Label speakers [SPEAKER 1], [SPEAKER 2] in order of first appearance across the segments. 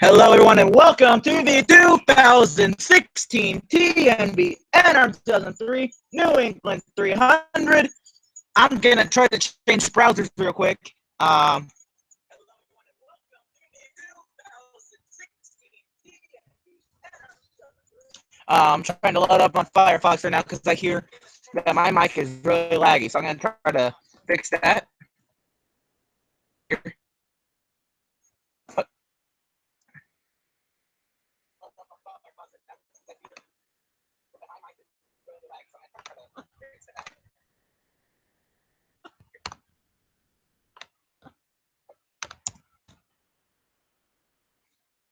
[SPEAKER 1] Hello, everyone, and welcome to the 2016 TNB NR2003 New England 300. I'm going to try to change browsers real quick. I'm trying to load up on Firefox right now because I hear that my mic is really laggy, so I'm going to try to fix that.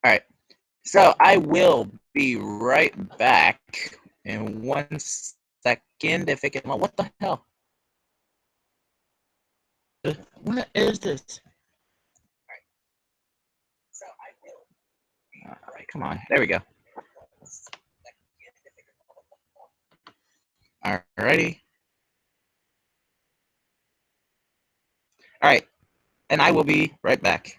[SPEAKER 1] All right, so I will be right back in 1 second if it can. What the hell? What is this? All right, come on. There we go. All righty. All right, and I will be right back.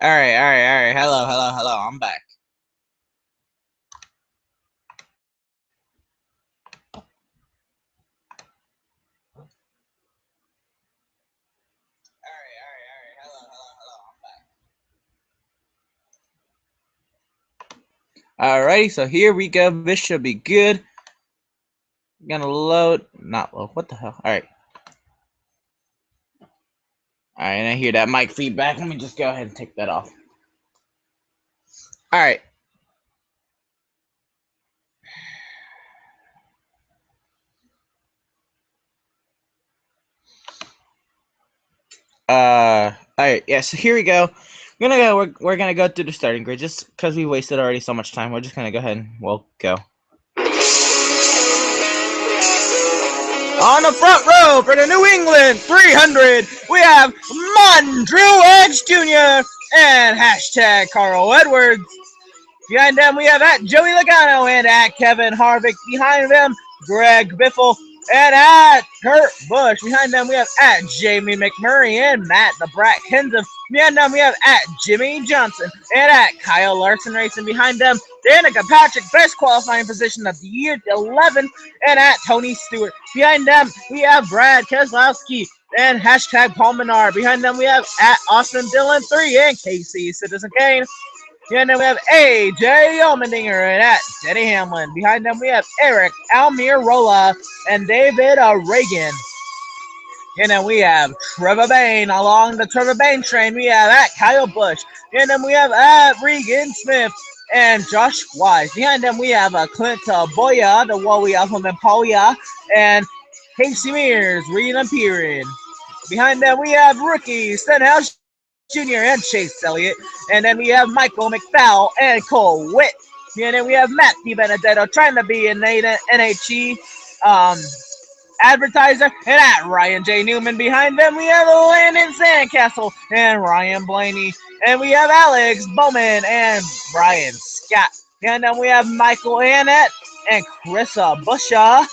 [SPEAKER 1] All right. Hello. I'm back. Alrighty, so here we go. This should be good. I'm gonna load, not load. What the hell? Alright, and I hear that mic feedback. Let me just go ahead and take that off. Alright. Alright, yeah, so here we go. We're gonna go through the starting grid just because we wasted already so much time. We're just gonna go ahead and we'll go. On the front row for the New England 300, we have Mondrew Edge Jr., and hashtag Carl Edwards. Behind them, we have at Joey Logano and at Kevin Harvick. Behind them, Greg Biffle and at Kurt Busch. Behind them, we have at Jamie McMurray and Matt the Brat Kenseth. Behind them, we have at Jimmy Johnson and at Kyle Larson Racing. Behind them, Danica Patrick, best qualifying position of the year, 11, and at Tony Stewart. Behind them, we have Brad Keselowski and hashtag Paul Menard. Behind them, we have at Austin Dillon 3 and Casey Citizen Kane. And then we have AJ Allmendinger and at Denny Hamlin. Behind them, we have Eric Almirola and David Reagan. And then we have Trevor Bayne. Along the Trevor Bayne train, we have at Kyle Busch. And then we have at Regan Smith and Josh Wise. Behind them, we have Clint Boya, the Warrior from Emporia, and Casey Mears, Rena Pirin. Behind them, we have rookie Stenhouse Jr. and Chase Elliott. And then we have Michael McFowle and Cole Witt. And then we have Matt DiBenedetto trying to be an NHE advertiser. And at Ryan J. Newman. Behind them, we have Landon Sandcastle and Ryan Blaney. And we have Alex Bowman and Brian Scott. And then we have Michael Annette and Chrissa Busha.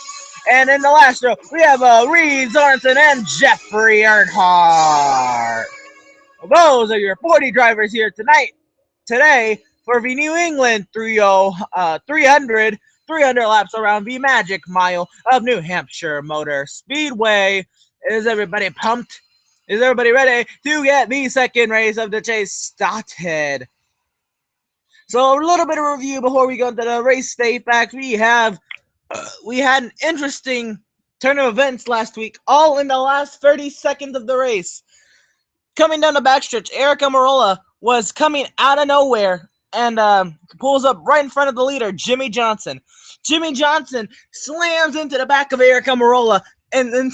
[SPEAKER 1] And in the last row, we have Reed Sorensen and Jeffrey Earnhardt. Those are your 40 drivers here today for the New England 300 laps around the Magic Mile of New Hampshire Motor Speedway. Is everybody pumped? Is everybody ready to get the second race of the chase started? So a little bit of review before we go into the race day facts. We had an interesting turn of events last week, all in the last 30 seconds of the race. Coming down the backstretch, Eric Almirola was coming out of nowhere and pulls up right in front of the leader, Jimmy Johnson. Jimmy Johnson slams into the back of Eric Almirola and then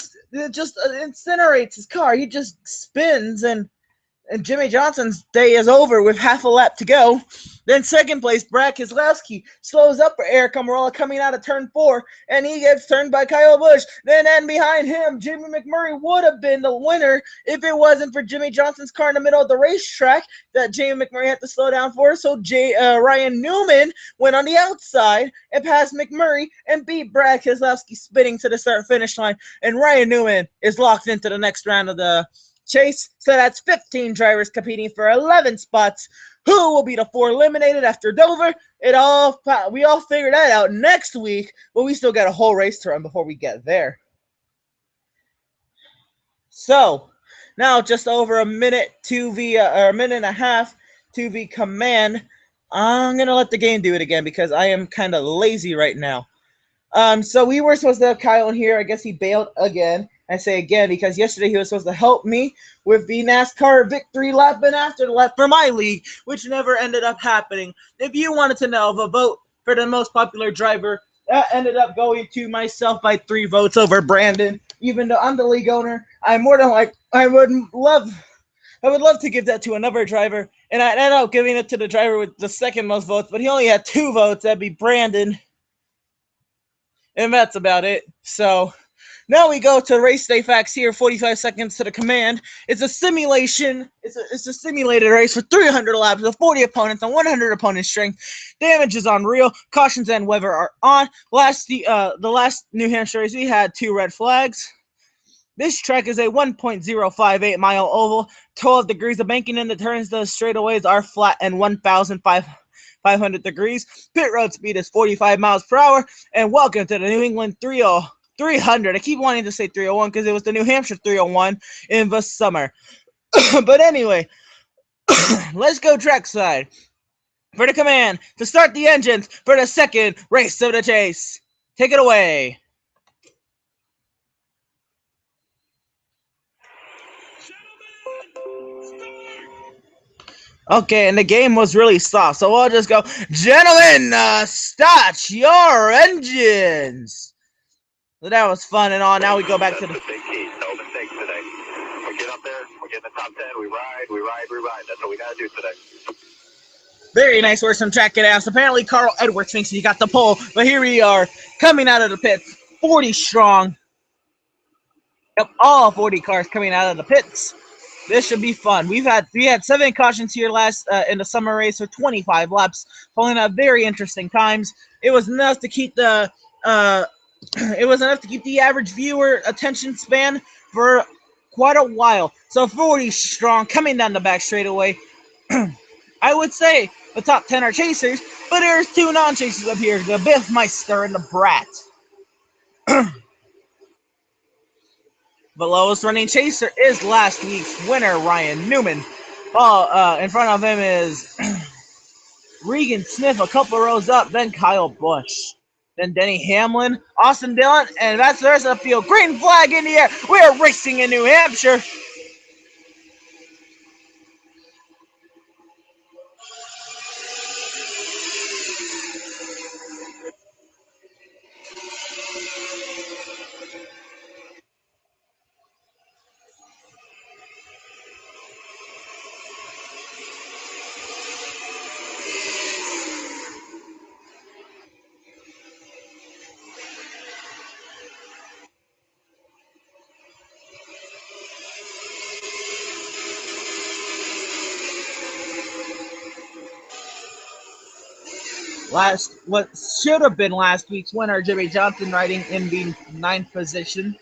[SPEAKER 1] just incinerates his car. He just spins, and Jimmy Johnson's day is over with half a lap to go. Then second place, Brad Keselowski slows up for Eric Almirola coming out of turn 4, and he gets turned by Kyle Busch. Then behind him, Jimmy McMurray would have been the winner if it wasn't for Jimmy Johnson's car in the middle of the racetrack that Jamie McMurray had to slow down for. So Ryan Newman went on the outside and passed McMurray and beat Brad Keselowski spinning to the start-finish line. And Ryan Newman is locked into the next round of the chase. So that's 15 drivers competing for 11 spots. Who will be the 4 eliminated after Dover? We all figure that out next week, but we still got a whole race to run before we get there. So now just over a minute a minute and a half to the command. I'm gonna let the game do it again because I am kind of lazy right now. So we were supposed to have Kyle in here. I guess he bailed again. I say again because yesterday he was supposed to help me with the NASCAR victory lap and after lap for my league, which never ended up happening. If you wanted to know the vote for the most popular driver, that ended up going to myself by 3 votes over Brandon. Even though I'm the league owner, I would love to give that to another driver, and I ended up giving it to the driver with the second most votes, but he only had 2 votes. That'd be Brandon, and that's about it. So now we go to race day facts here, 45 seconds to the command. It's a simulation. It's a simulated race for 300 laps with 40 opponents and 100 opponent strength. Damage is unreal. Cautions and weather are on. The last New Hampshire race, we had 2 red flags. This track is a 1.058 mile oval. 12 degrees of banking in the turns. The straightaways are flat and 1,500 degrees. Pit road speed is 45 miles per hour. And welcome to the New England 300. I keep wanting to say 301 because it was the New Hampshire 301 in the summer. But anyway, let's go trackside for the command to start the engines for the second race of the chase. Take it away. Okay, and the game was really soft, so we'll just go, gentlemen, start your engines. So that was fun and all. Now we go back to the...
[SPEAKER 2] Big key. No mistakes today. We get up there, we get in the top 10, we ride. That's what we got to do today.
[SPEAKER 1] Very nice work from Track It Ass. Apparently, Carl Edwards thinks he got the pole, but here we are, coming out of the pits, 40 strong. Yep, all 40 cars coming out of the pits. This should be fun. We had 7 cautions here last in the summer race for 25 laps, pulling out very interesting times. It was enough to keep the average viewer attention span for quite a while. So 40 strong coming down the back straightaway. I would say the top 10 are chasers, but there's 2 non-chasers up here, the Biffmeister and the Brat. The lowest running chaser is last week's winner, Ryan Newman. In front of him is Regan Smith a couple rows up, then Kyle Busch. Then Denny Hamlin, Austin Dillon, and that's the rest of the field. Green flag in the air. We are racing in New Hampshire. What should have been last week's winner, Jimmy Johnson, riding in the 9th position.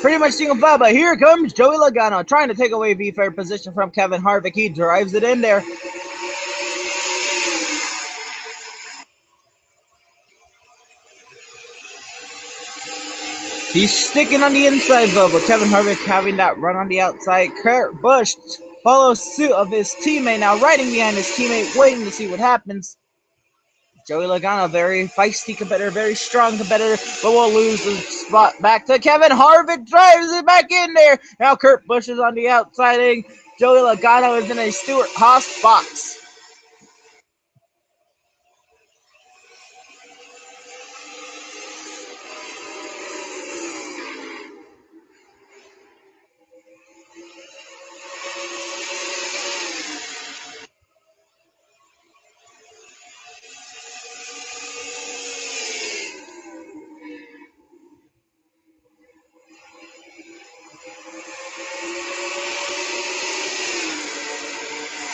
[SPEAKER 1] Pretty much single file, but here comes Joey Logano trying to take away V-Fair position from Kevin Harvick. He drives it in there. He's sticking on the inside though, but Kevin Harvick having that run on the outside. Kurt Busch follows suit of his teammate, now riding behind his teammate, waiting to see what happens. Joey Logano, very feisty competitor, very strong competitor, but will lose the spot back to Kevin Harvick. Drives it back in there. Now Kurt Busch is on the outside, and Joey Logano is in a Stewart-Haas box.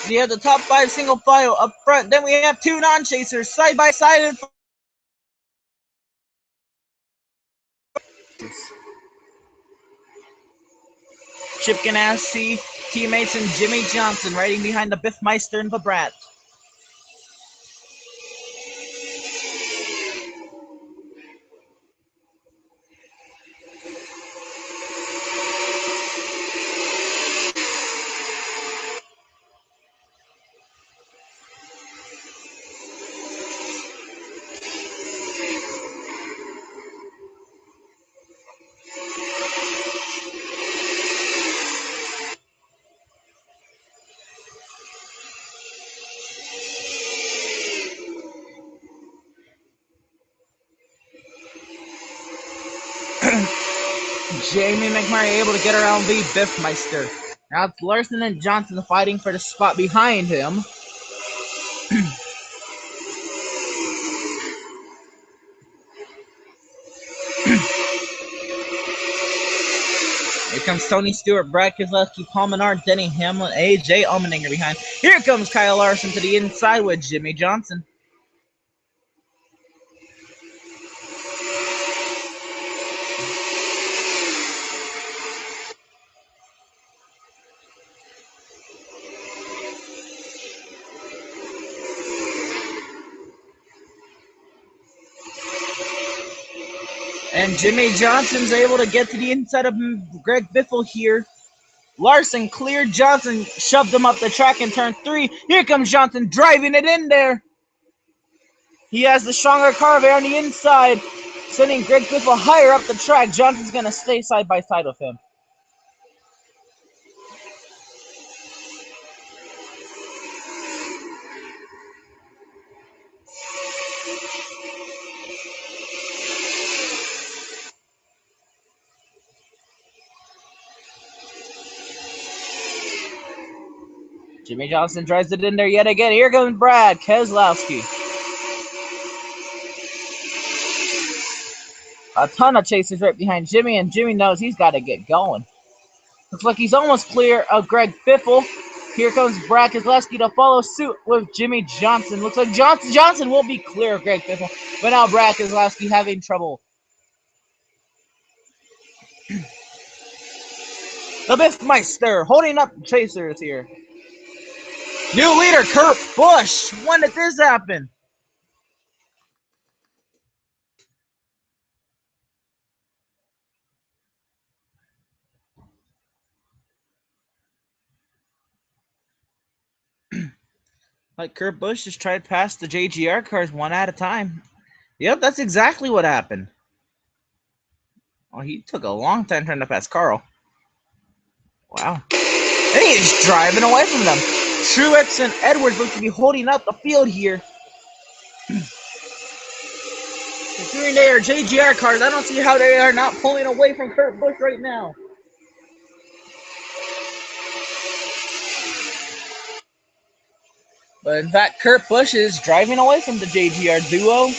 [SPEAKER 1] We have the top 5 single file up front. Then we have 2 non-chasers side by side. Chip Ganassi, teammates, and Jimmy Johnson riding behind the Biffmeister and the Brat. Jamie McMurray able to get around the Biffmeister. Now it's Larson and Johnson fighting for the spot behind him. Here comes Tony Stewart, Brad Keselowski, Paul Menard, Denny Hamlin, AJ Allmendinger behind. Here comes Kyle Larson to the inside with Jimmy Johnson. And Jimmy Johnson's able to get to the inside of Greg Biffle here. Larson cleared Johnson, shoved him up the track in turn 3. Here comes Johnson driving it in there. He has the stronger car there on the inside, sending Greg Biffle higher up the track. Johnson's going to stay side by side with him. Jimmy Johnson drives it in there yet again. Here comes Brad Keselowski. A ton of chasers right behind Jimmy, and Jimmy knows he's got to get going. Looks like he's almost clear of Greg Biffle. Here comes Brad Keselowski to follow suit with Jimmy Johnson. Looks like Johnson will be clear of Greg Biffle, but now Brad Keselowski having trouble. The Biffmeister holding up chasers here. New leader, Kurt Busch. When did this happen? Like Kurt Busch just tried to pass the JGR cars one at a time. Yep, that's exactly what happened. Oh, he took a long time trying to pass Carl. Wow. And he's driving away from them. Truex and Edwards look to be holding up the field here. Considering they are JGR cars, I don't see how they are not pulling away from Kurt Busch right now. But in fact, Kurt Busch is driving away from the JGR duo.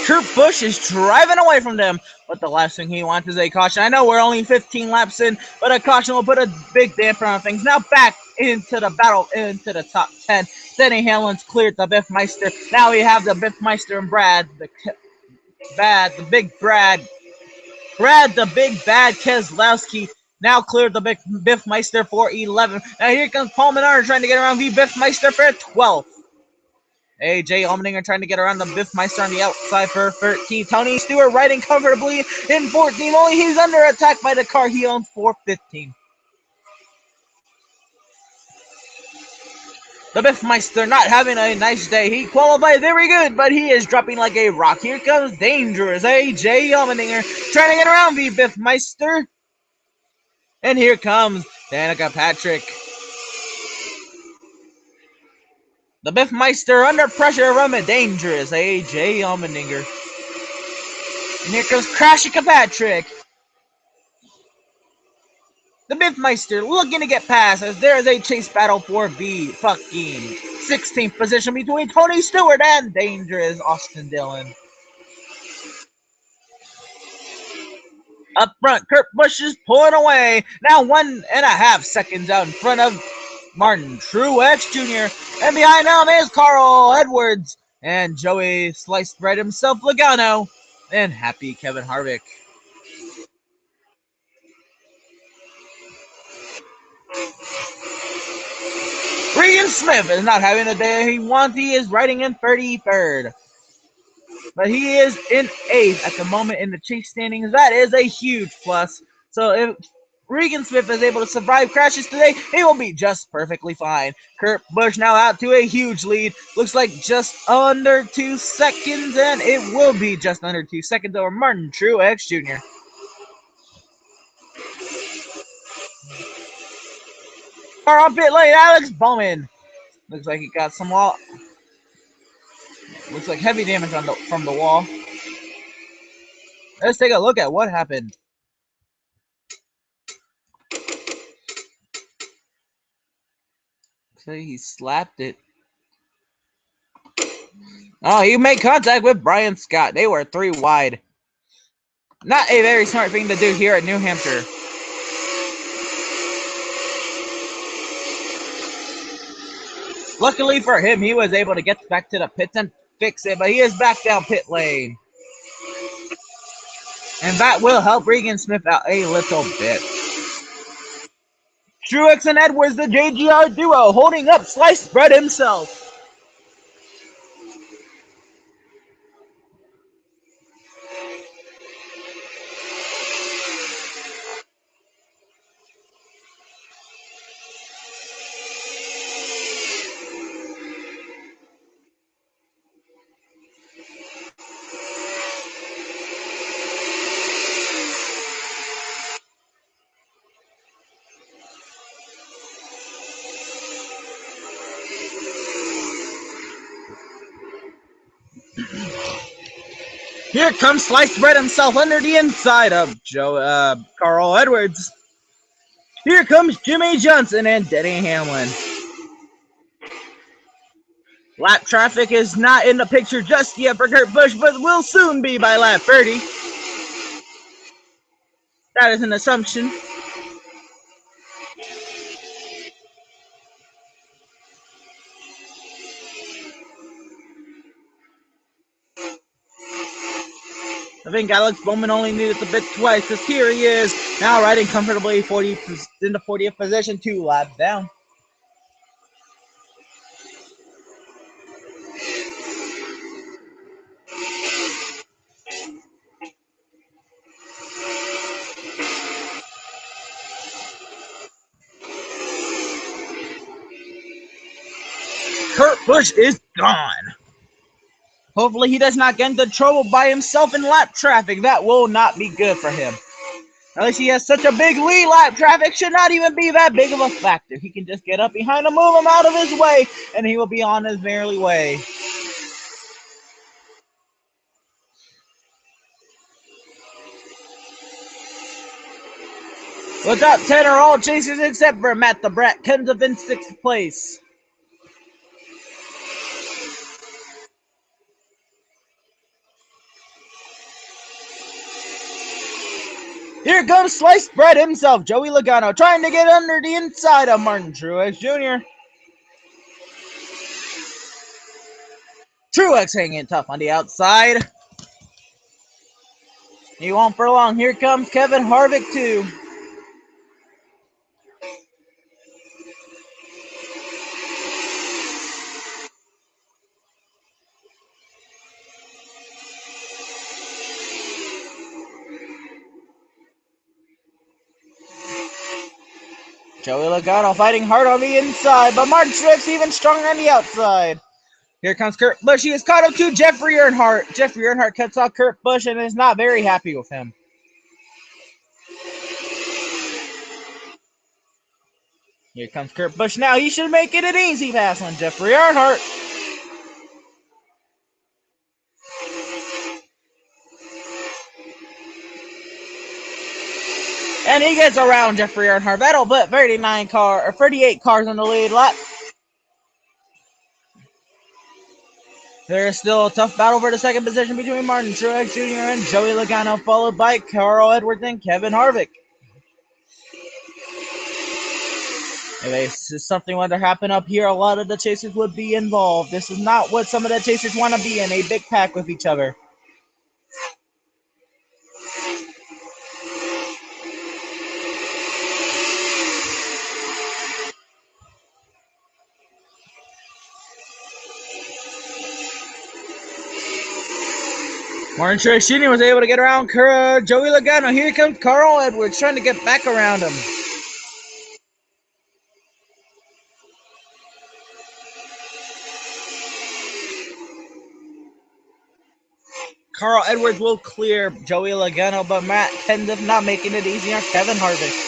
[SPEAKER 1] Kurt Busch is driving away from them, but the last thing he wants is a caution. I know we're only 15 laps in, but a caution will put a big damper on things. Now back into the battle, into the top 10. Denny Hamlin's cleared the Biffmeister. Now we have the Biffmeister and Brad, the big Brad, the big bad Keselowski. Now cleared the big Biffmeister for 11. Now here comes Paul Menard trying to get around the Biffmeister for 12. AJ Allmendinger trying to get around the Biffmeister on the outside for 13. Tony Stewart riding comfortably in 14. Only he's under attack by the car he owns for 15. The Biffmeister not having a nice day. He qualified very good, but he is dropping like a rock. Here comes dangerous AJ Allmendinger trying to get around the Biffmeister. And here comes Danica Patrick. The Biffmeister under pressure from a dangerous AJ Allmendinger. And here comes Crashika Patrick. The Biffmeister looking to get past as there is a chase battle for the fucking 16th position between Tony Stewart and dangerous Austin Dillon. Up front, Kurt Busch is pulling away. Now 1.5 seconds out in front of Martin Truex Jr. And behind him is Carl Edwards and Joey Sliced Bread himself, Logano, and happy Kevin Harvick. Regan Smith is not having the day he wants. He is riding in 33rd. But he is in 8th at the moment in the chase standings. That is a huge plus. So if Regan Smith is able to survive crashes today, he will be just perfectly fine. Kurt Busch now out to a huge lead. Looks like just under 2 seconds, and it will be just under 2 seconds over Martin Truex Jr. Car on pit lane, Alex Bowman. Looks like he got some wall. Looks like heavy damage from the wall. Let's take a look at what happened. So he slapped it. Oh, he made contact with Brian Scott. They were 3 wide. Not a very smart thing to do here at New Hampshire. Luckily for him, he was able to get back to the pits and fix it, but he is back down pit lane. And that will help Regan Smith out a little bit. Truex and Edwards, the JGR duo, holding up Sliced Bread himself. Here comes Sliced Bread himself under the inside of Carl Edwards. Here comes Jimmy Johnson and Denny Hamlin. Lap traffic is not in the picture just yet for Kurt Busch, but will soon be by lap 30. That is an assumption. I think Alex Bowman only needed the bit twice, because here he is, now riding comfortably in the 40th position, 2 laps down. Kurt Busch is gone. Hopefully he does not get into trouble by himself in lap traffic. That will not be good for him. At least he has such a big lead. Lap traffic should not even be that big of a factor. He can just get up behind him, move him out of his way, and he will be on his merry way. The top 10 are all chasers except for Matt the Brat, comes up in 6th place. Here comes Sliced Bread himself, Joey Logano, trying to get under the inside of Martin Truex Jr. Truex hanging tough on the outside. He won't for long. Here comes Kevin Harvick too. Joey Logano fighting hard on the inside, but Martin Truex even stronger on the outside. Here comes Kurt Busch. He is caught up to Jeffrey Earnhardt. Jeffrey Earnhardt cuts off Kurt Busch and is not very happy with him. Here comes Kurt Busch now. He should make it an easy pass on Jeffrey Earnhardt. And he gets around Jeffrey Earnhardt. That'll put 38 cars on the lead lap. There is still a tough battle for the second position between Martin Truex Jr. and Joey Logano, followed by Carl Edwards and Kevin Harvick. If this is something were to happen up here, a lot of the chasers would be involved. This is not what some of the chasers want to be in, a big pack with each other. Martin Truex Jr. was able to get around Joey Logano. Here comes Carl Edwards trying to get back around him. Carl Edwards will clear Joey Logano, but Matt ends up not making it easy on Kevin Harvick.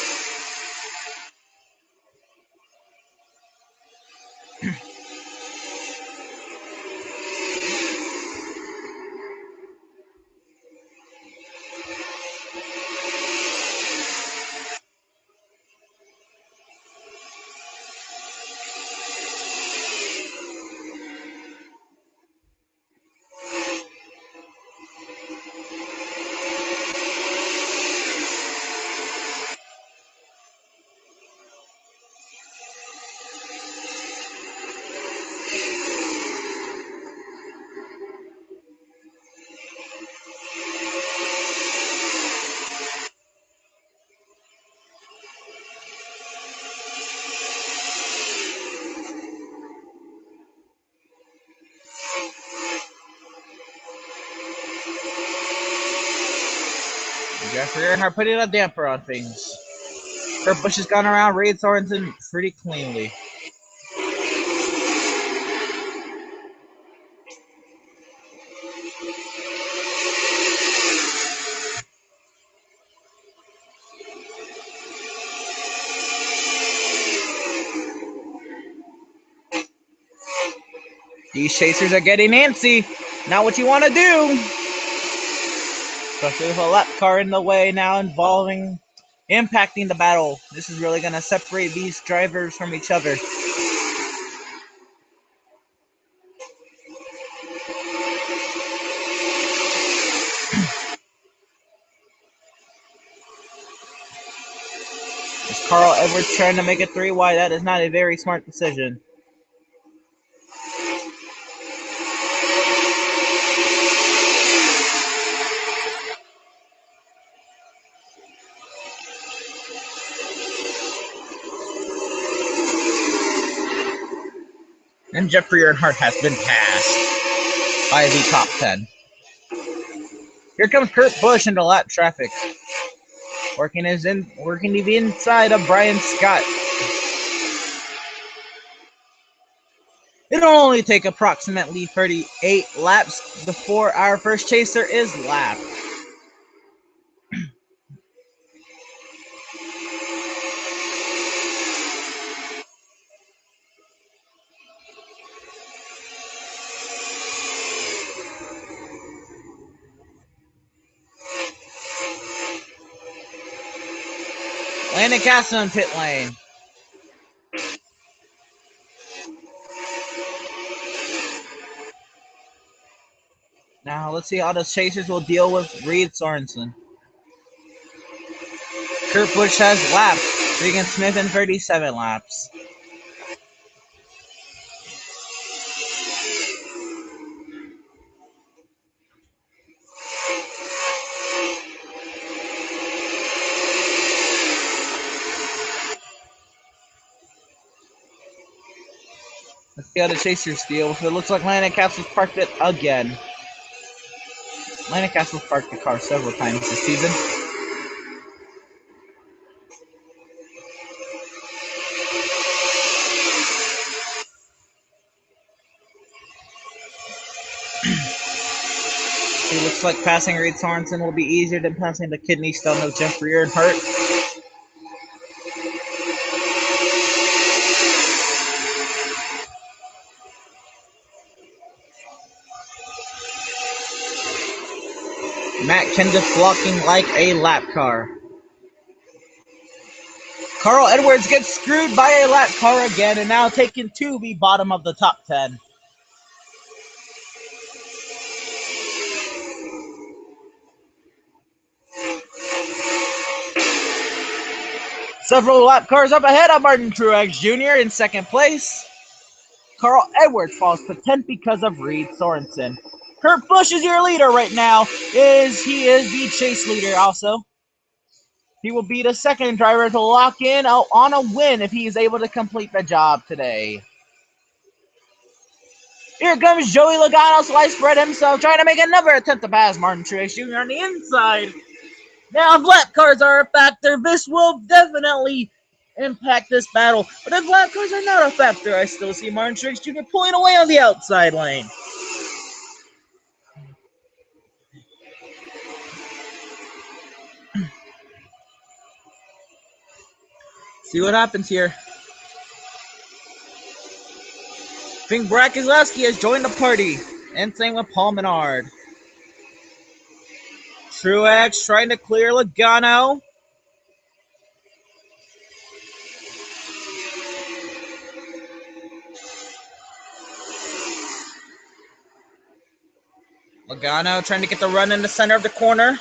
[SPEAKER 1] Jeffrey Earnhardt putting a damper on things. Kurt Busch has gone around Reed Sorensen pretty cleanly. These chasers are getting antsy. Not what you want to do. Especially with a lap car in the way now impacting the battle. This is really going to separate these drivers from each other. Is Carl Edwards trying to make it 3 wide? That is not a very smart decision. And Jeffrey Earnhardt has been passed by the top 10. Here comes Kurt Busch into lap traffic. Working to the inside of Brian Scott. It'll only take approximately 38 laps before our first chaser is lapped. Landon Castle in pit lane. Now let's see how the chasers will deal with Reed Sorensen. Kurt Busch has lapped Regan Smith in 37 laps. Let's see how the chasers deal. It looks like Landon Castle's parked it again. Landon Castle's parked the car several times this season. It looks like passing Reed Sorensen will be easier than passing the kidney stone of Jeffrey Earnhardt. Matt Kenseth blocking like a lap car. Carl Edwards gets screwed by a lap car again and now taken to the bottom of the top 10. Several lap cars up ahead of Martin Truex Jr. in second place. Carl Edwards falls to 10th because of Reed Sorensen. Kurt Busch is your leader right now. He is the chase leader also. He will be the second driver to lock in on a win if he is able to complete the job today. Here comes Joey Logano, sliced bread himself, trying to make another attempt to pass Martin Truex Jr. on the inside. Now, if lap cars are a factor, this will definitely impact this battle. But if lap cars are not a factor, I still see Martin Truex Jr. pulling away on the outside lane. See what happens here. I think Brad Keselowski has joined the party. And same with Paul Menard. Truex trying to clear Logano. Logano trying to get the run in the center of the corner.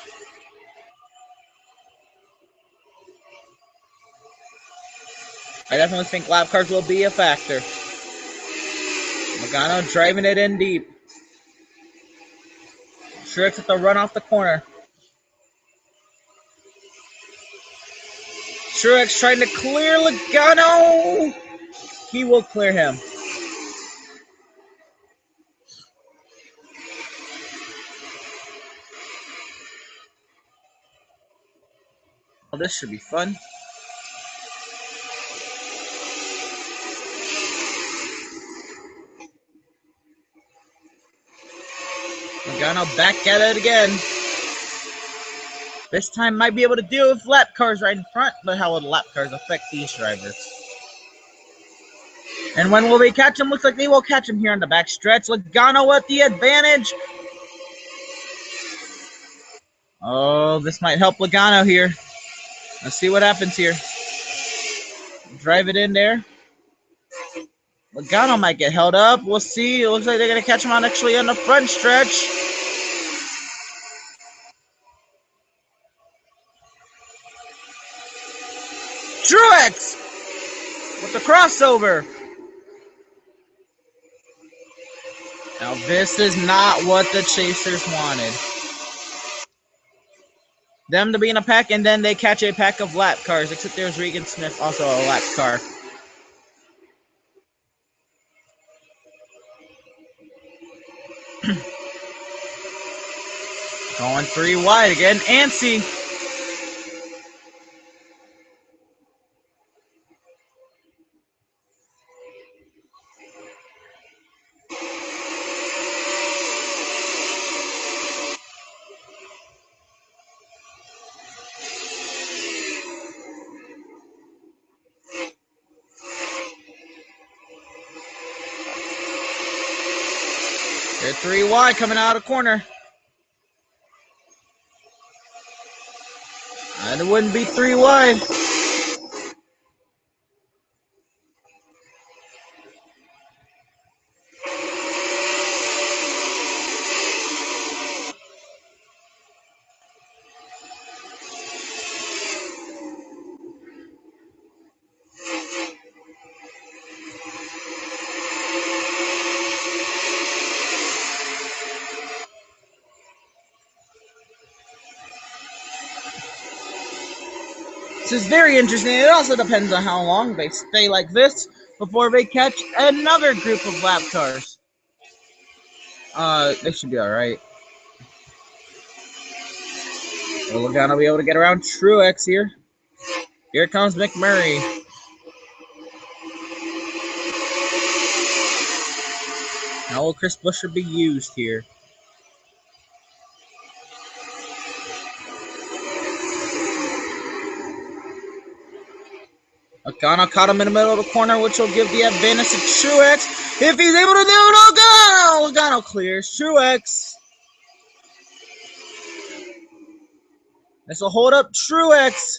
[SPEAKER 1] I definitely think lap cars will be a factor. Logano driving it in deep. Truex at the run off the corner. Truex trying to clear Logano. He will clear him. Well, this should be fun. Logano back at it again. This time might be able to deal with lap cars right in front, but how will the lap cars affect these drivers? And when will they catch him? Looks like they will catch him here on the back stretch. Logano with the advantage. Oh, this might help Logano here. Let's see what happens here. Drive it in there. Logano might get held up. We'll see. It looks like they're going to catch him on actually on the front stretch. Truex with the crossover. Now this is not what the chasers wanted. Them to be in a pack, and then they catch a pack of lap cars, except there's Regan Smith, also a lap car. Going 3 wide again, Ansi. They're 3 wide coming out of the corner. And it wouldn't be 3 wide. This is very interesting. It also depends on how long they stay like this before they catch another group of lap cars. They should be alright. Well, we're gonna be able to get around Truex here. Here comes McMurray. How will Chris Buescher be used here? Logano caught him in the middle of the corner, which will give the advantage to Truex. If he's able to do it, Logano! Logano clears Truex. This will hold up Truex.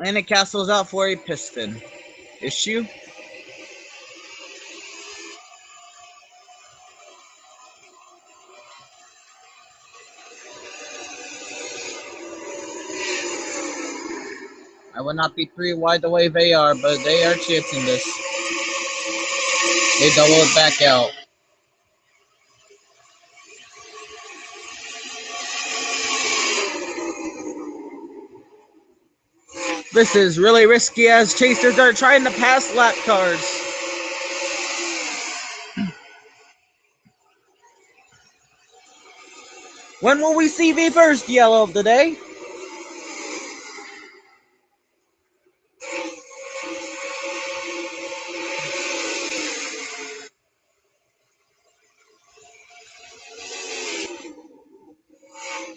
[SPEAKER 1] And it castles out for a piston issue. I would not be 3 wide the way they are, but they are chancing this. They double it back out. This is really risky as chasers are trying to pass lap cars. When will we see the first yellow of the day?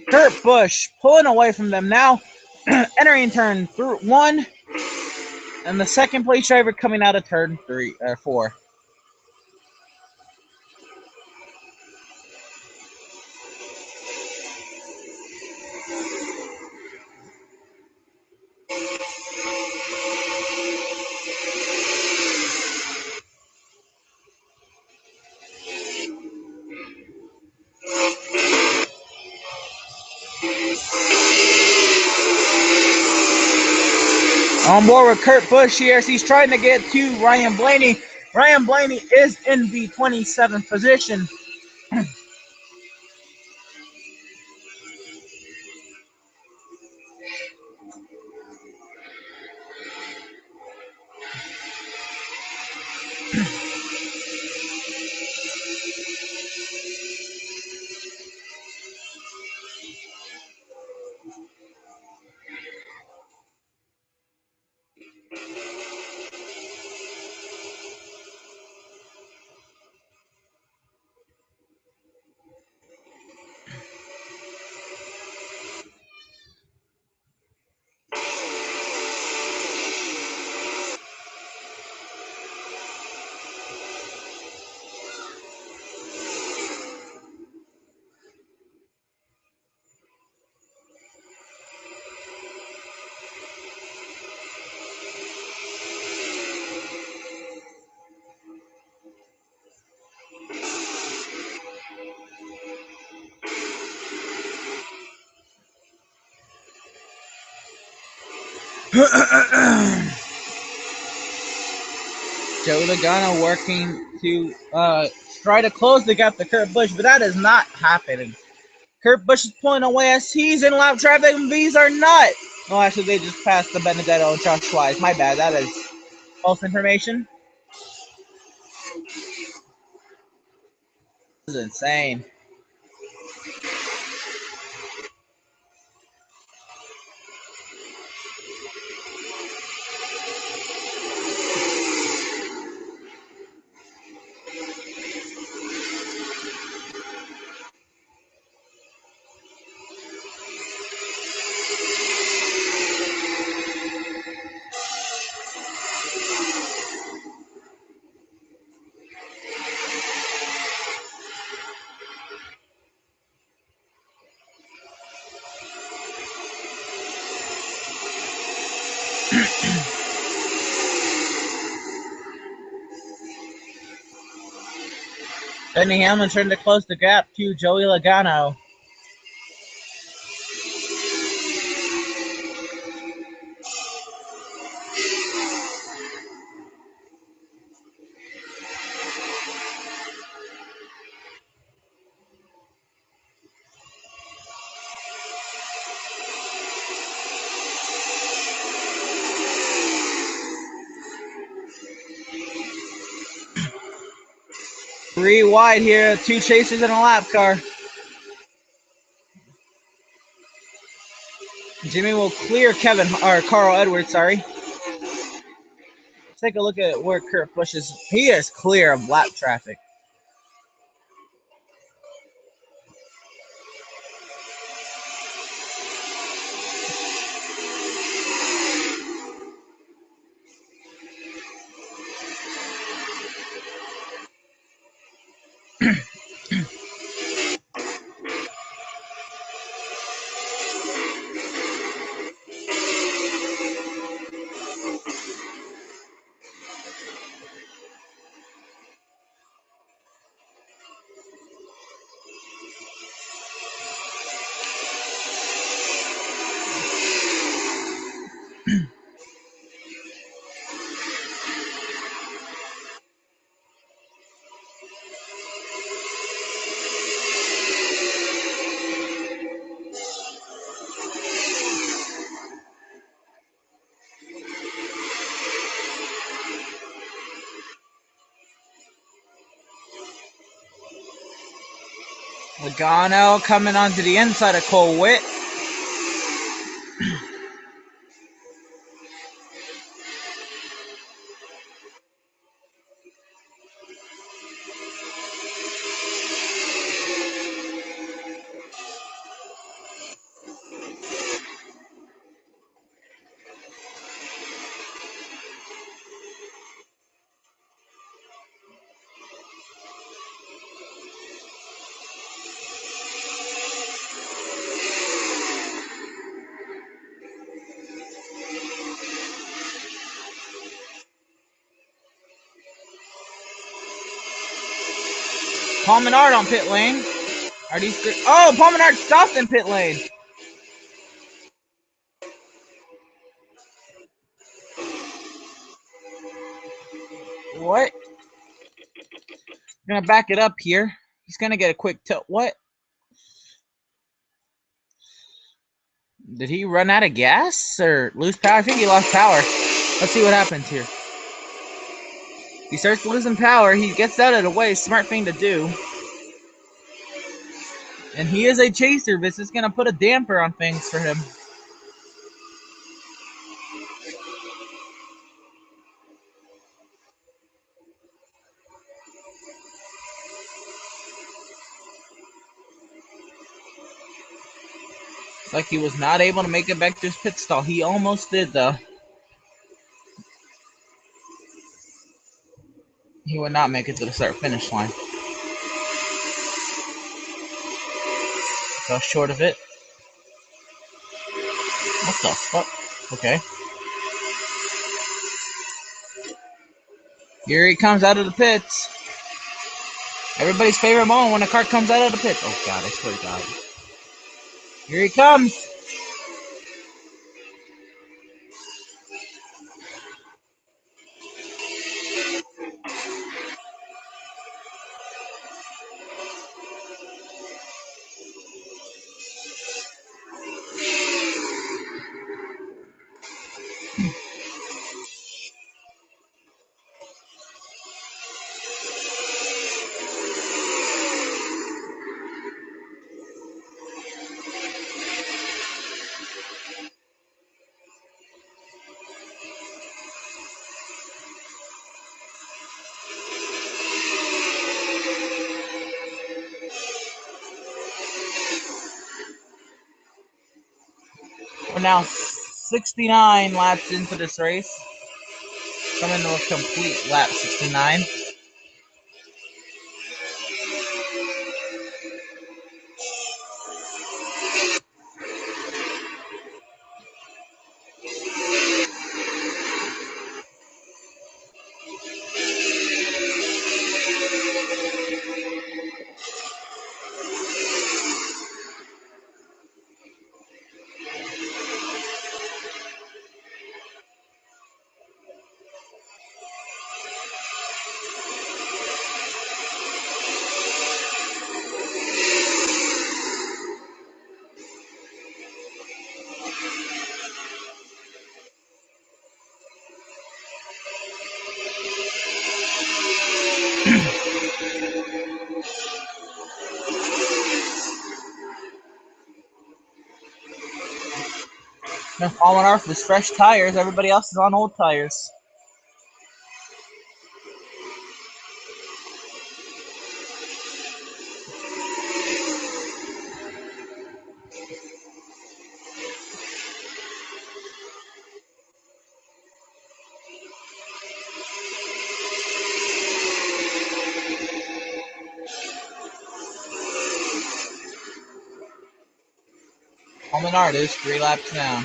[SPEAKER 1] Kurt Busch pulling away from them now. Entering turn 1. And the second place driver coming out of turn 4. On board with Kurt Busch here as he's trying to get to Ryan Blaney. Ryan Blaney is in the 27th position. Joey Logano working to try to close the gap to Kurt Busch, but that is not happening. Kurt Busch is pulling away as he's in lap traffic, and these are not. Oh, actually, they just passed the Benedetto and Josh Wise. My bad. That is false information. This is insane. Denny Hamlin trying to close the gap to Joey Logano. Three wide here, two chasers in a lap car. Jimmy will clear Carl Edwards, sorry. Let's take a look at where Kurt Busch is. He is clear of lap traffic. Logano coming onto the inside of Cole Witt. Paul Menard on pit lane. Are these? Oh, Paul Menard stopped in pit lane. What? Gonna back it up here. He's gonna get a quick tilt. What? Did he run out of gas or lose power? I think he lost power. Let's see what happens here. He starts losing power. He gets out of the way. Smart thing to do. And he is a chaser. This is going to put a damper on things for him. Like he was not able to make it back to his pit stall. He almost did, though. He would not make it to the start-finish line. Fell short of it. What the fuck? Okay. Here he comes out of the pits. Everybody's favorite moment when a car comes out of the pits. Oh, God, I swear to God. Here he comes. We're now 69 laps into this race. Coming to a complete lap 69. They're falling off with fresh tires. Everybody else is on old tires. Menard is 3 laps down.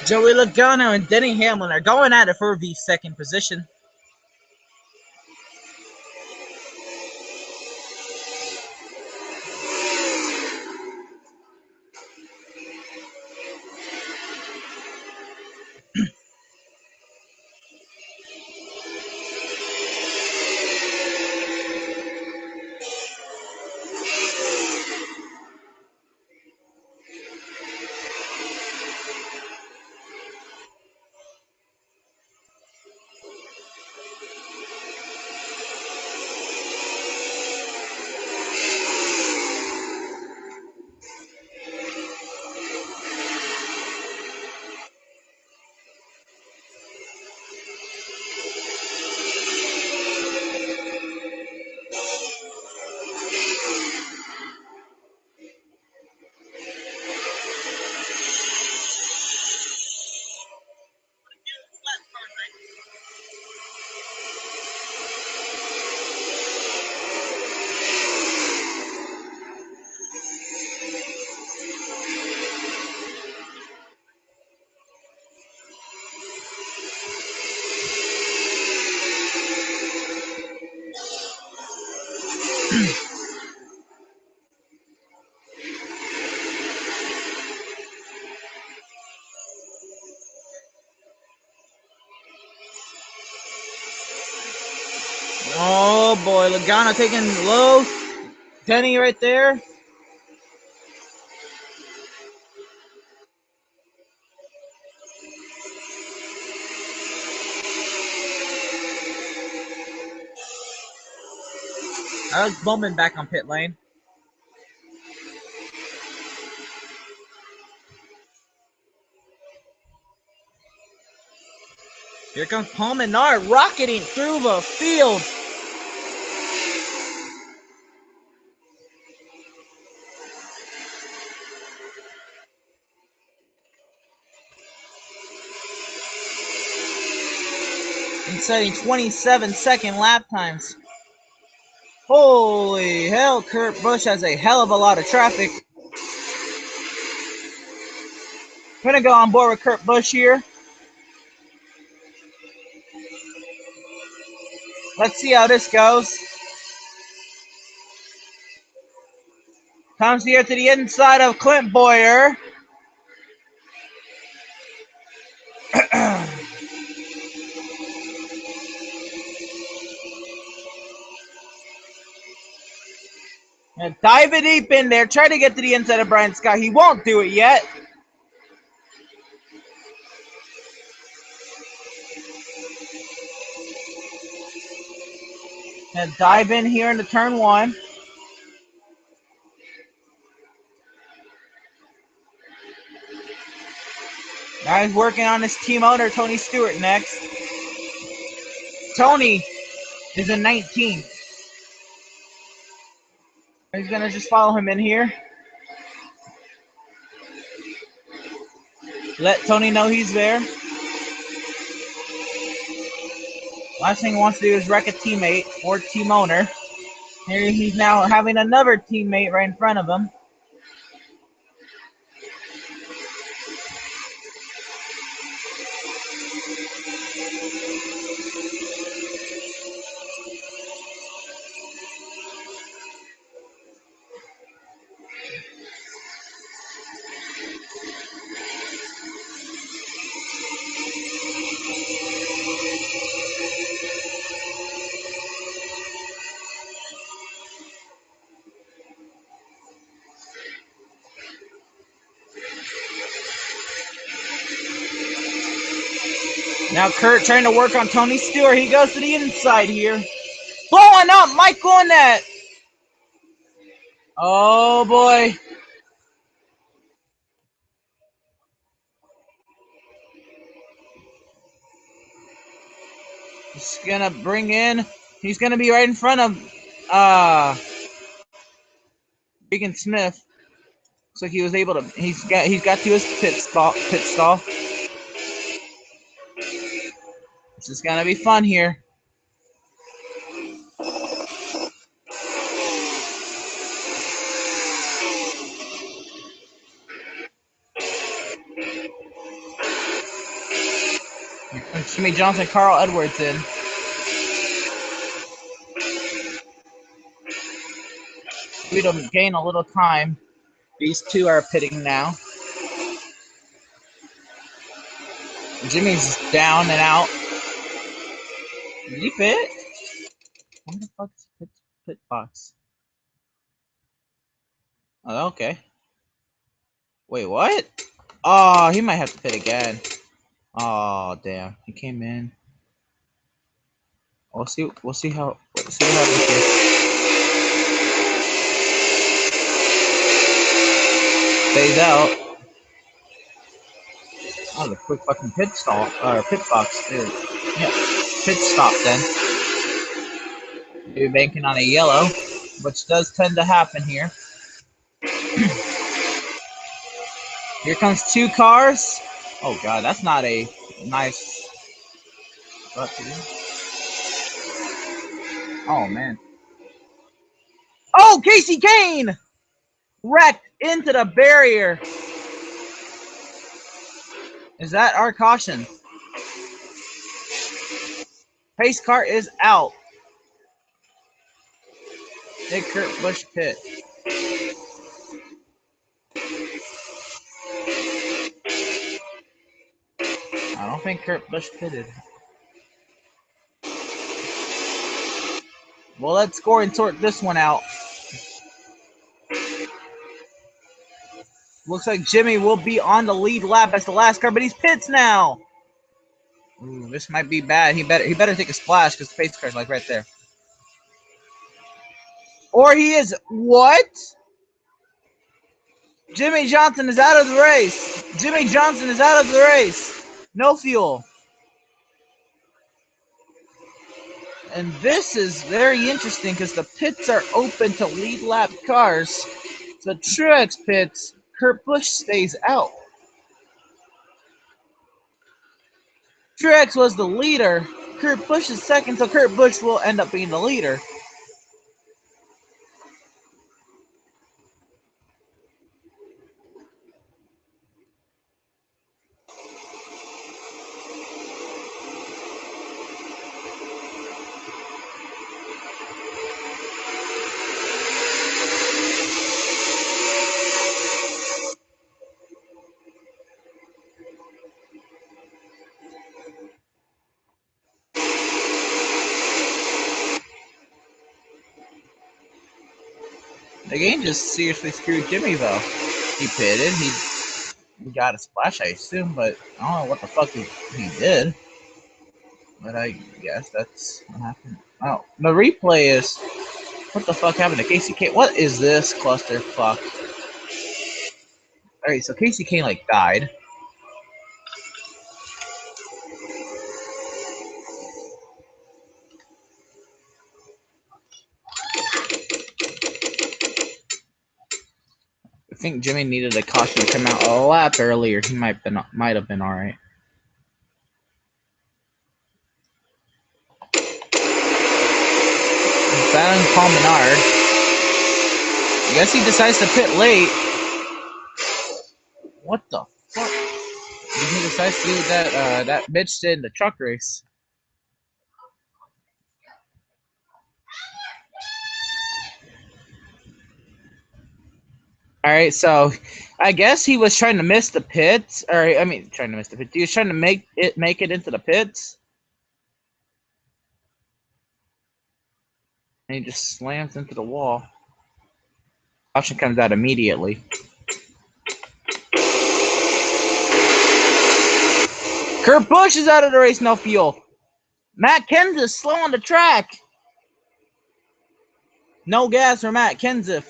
[SPEAKER 1] Joey Logano and Denny Hamlin are going at it for the second position. Oh boy, Logano taking low. Denny right there. Alex Bowman back on pit lane. Here comes Paul Menard rocketing through the field. And setting 27-second lap times. Holy hell, Kurt Busch has a hell of a lot of traffic. I'm gonna go on board with Kurt Busch here. Let's see how this goes. Comes here to the inside of Clint Boyer. And diving deep in there, try to get to the inside of Brian Scott. He won't do it yet. And dive in here into turn one. Now he's working on his team owner, Tony Stewart, next. Tony is in 19th. He's going to just follow him in here. Let Tony know he's there. Last thing he wants to do is wreck a teammate or team owner. Here he's now having another teammate right in front of him. Now Kurt trying to work on Tony Stewart. He goes to the inside here. Blowing up Michael Annette. Oh boy. He's gonna bring in. He's gonna be right in front of Regan Smith. Looks like he was able to. He's got to his pit stall. This is gonna be fun here. Here comes Jimmy Johnson, Carl Edwards in. We don't gain a little time. These two are pitting now. Jimmy's down and out. Did he pit? What the fuck's pit box? Oh, okay. Wait, what? Oh, he might have to pit again. Oh, damn. He came in. We'll see what happens here. Stays out. Oh, the quick fucking pit stall or pit box. Dude. Yeah, pit stop then. Maybe banking on a yellow, which does tend to happen here. Here comes two cars. Oh god, that's not a nice. Oh man. Oh, Casey Kane wrecked into the barrier. Is that our caution? Pace car is out. Did Kurt Busch pit? I don't think Kurt Busch pitted. Well, let's score and sort this one out. Looks like Jimmy will be on the lead lap as the last car, but he's pits now. Ooh, this might be bad. He better take a splash because the pace car's like right there. Or he is what? Jimmy Johnson is out of the race. Jimmy Johnson is out of the race. No fuel. And this is very interesting because the pits are open to lead lap cars. So Truex pits, Kurt Busch stays out. Truex was the leader. Kurt Busch is second, so Kurt Busch will end up being the leader. The game just seriously screwed Jimmy, though. He pitted. He got a splash, I assume, but I don't know what the fuck he did. But I guess that's what happened. Oh, the replay is... What the fuck happened to Casey Kane? What is this clusterfuck? Alright, so Casey Kane, like, died. I think Jimmy needed a caution to come out a lap earlier. He might have been alright. Battling Paul Menard. I guess he decides to pit late. What the fuck? He decides to do that bitch did in the truck race. Alright, so I guess he was trying to miss the pits. Or I mean trying to miss the pits. He was trying to make it into the pits. And he just slams into the wall. Caution comes out immediately. Kurt Busch is out of the race, no fuel. Matt Kenseth slow on the track. No gas for Matt Kenseth.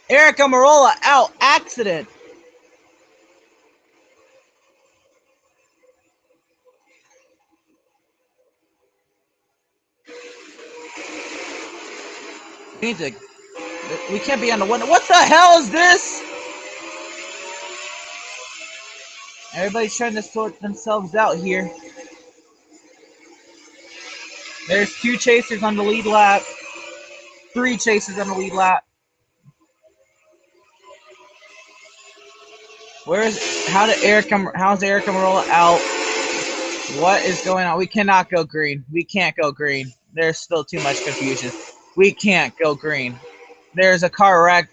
[SPEAKER 1] Eric Almirola out, accident. We can't be on the one. What the hell is this? Everybody's trying to sort themselves out here. There's 2 chasers on the lead lap. 3 chasers on the lead lap. How's Eric Almirola out? What is going on? We cannot go green. We can't go green. There's still too much confusion. We can't go green. There's a car wreck.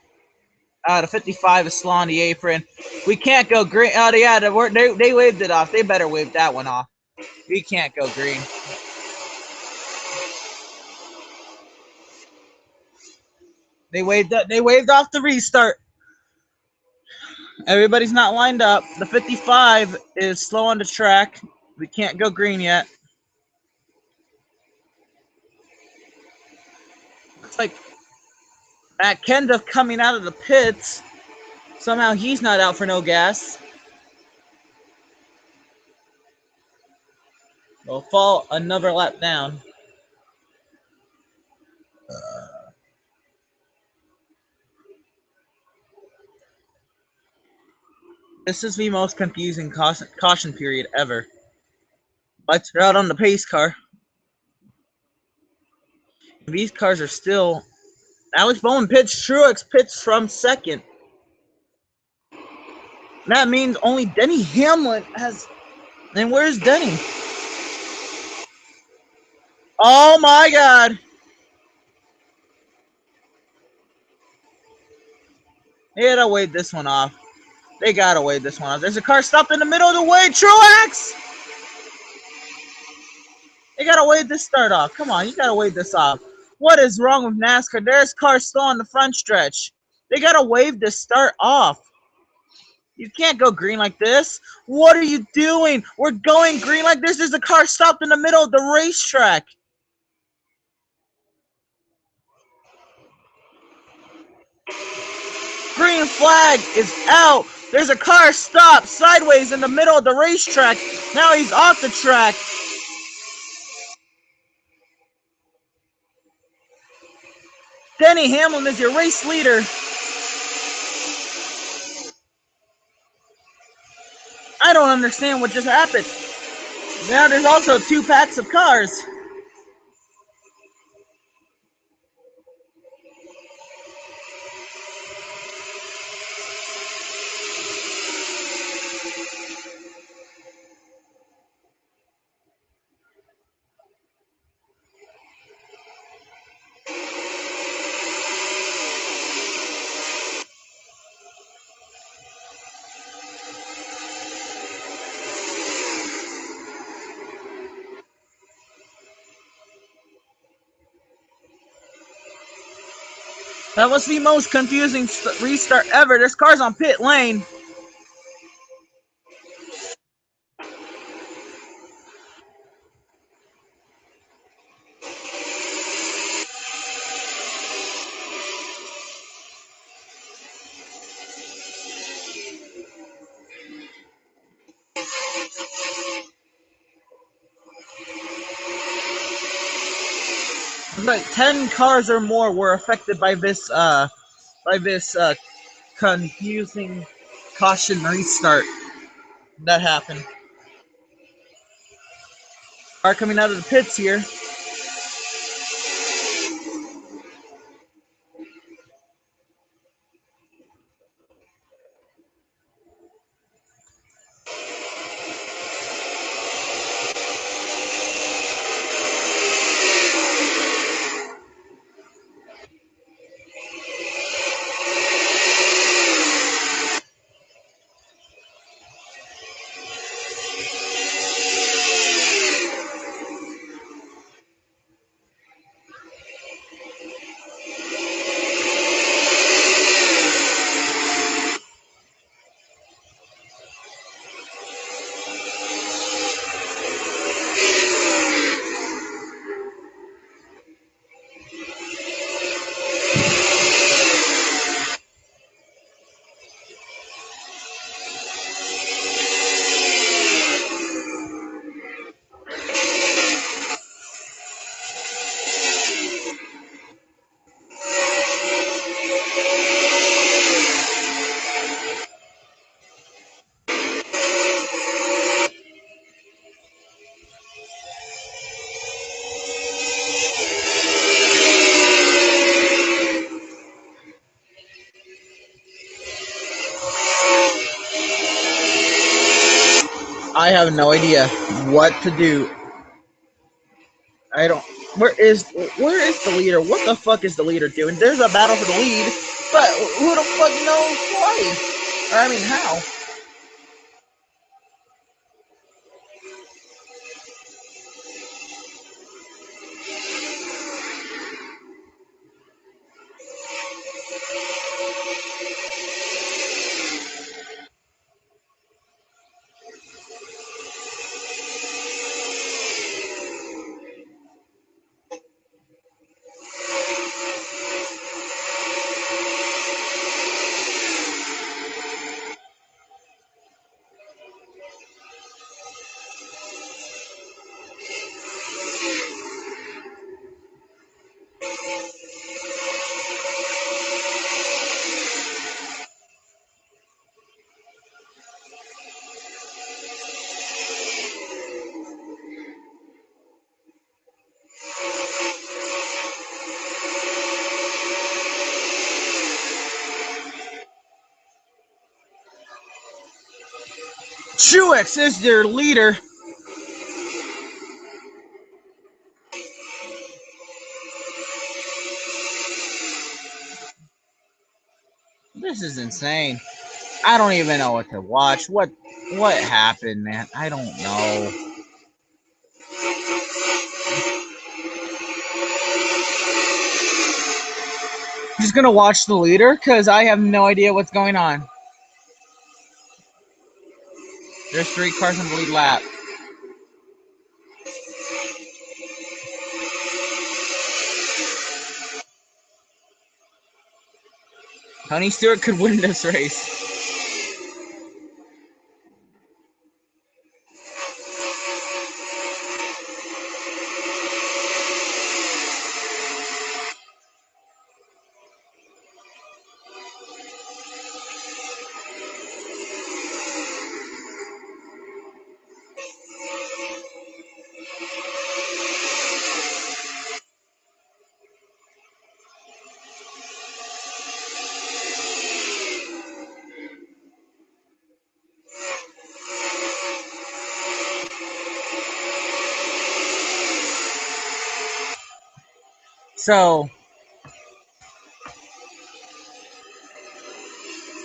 [SPEAKER 1] The 55 is slow on the apron. We can't go green. Oh, yeah, they waved it off. They better wave that one off. We can't go green. They waved off the restart. Everybody's not lined up. The 55 is slow on the track. We can't go green yet. Looks like Matt Kenseth coming out of the pits. Somehow he's not out for no gas. They'll fall another lap down. This is the most confusing caution period ever. Lights are out on the pace car. These cars are still... Alex Bowman pits. Truex pits from second. That means only Denny Hamlin has... And where's Denny? Oh my God. They gotta wave this one off. They gotta wave this one off. There's a car stopped in the middle of the way. Truax! They gotta wave this start off. Come on, you gotta wave this off. What is wrong with NASCAR? There's cars still on the front stretch. They gotta wave this start off. You can't go green like this. What are you doing? We're going green like this. There's a car stopped in the middle of the racetrack. Green flag is out. There's a car stopped sideways in the middle of the racetrack. Now he's off the track. Denny Hamlin is your race leader. I don't understand what just happened. Now there's also 2 packs of cars. That was the most confusing restart ever. There's cars on pit lane. Like 10 cars or more were affected by this confusing caution restart that happened. Car coming out of the pits here. I have no idea what to do. I don't. Where is the leader? What the fuck is the leader doing? There's a battle for the lead, but who the fuck knows why? Or I mean, how? Truex is their leader. This is insane. I don't even know what to watch. What happened, man? I don't know. Just gonna watch the leader because I have no idea what's going on. There's 3 cars in the lead lap. Tony Stewart could win this race. So,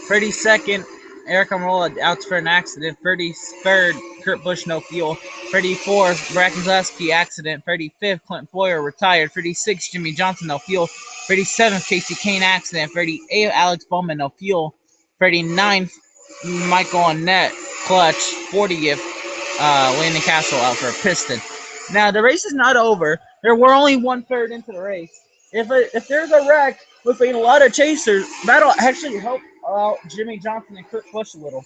[SPEAKER 1] 32nd, Eric Almirola out for an accident. 33rd, Kurt Busch, no fuel. 34th, Brad Keselowski, accident. 35th, Clint Boyer, retired. 36th, Jimmy Johnson, no fuel. 37th, Casey Kane, accident. 38th, Alex Bowman, no fuel. 39th, Michael Annett, clutch. 40th, Landon Castle out for a piston. Now, the race is not over. There were only 1/3 into the race. If there's a wreck with a lot of chasers, that'll actually help out Jimmy Johnson and Kurt Busch a little.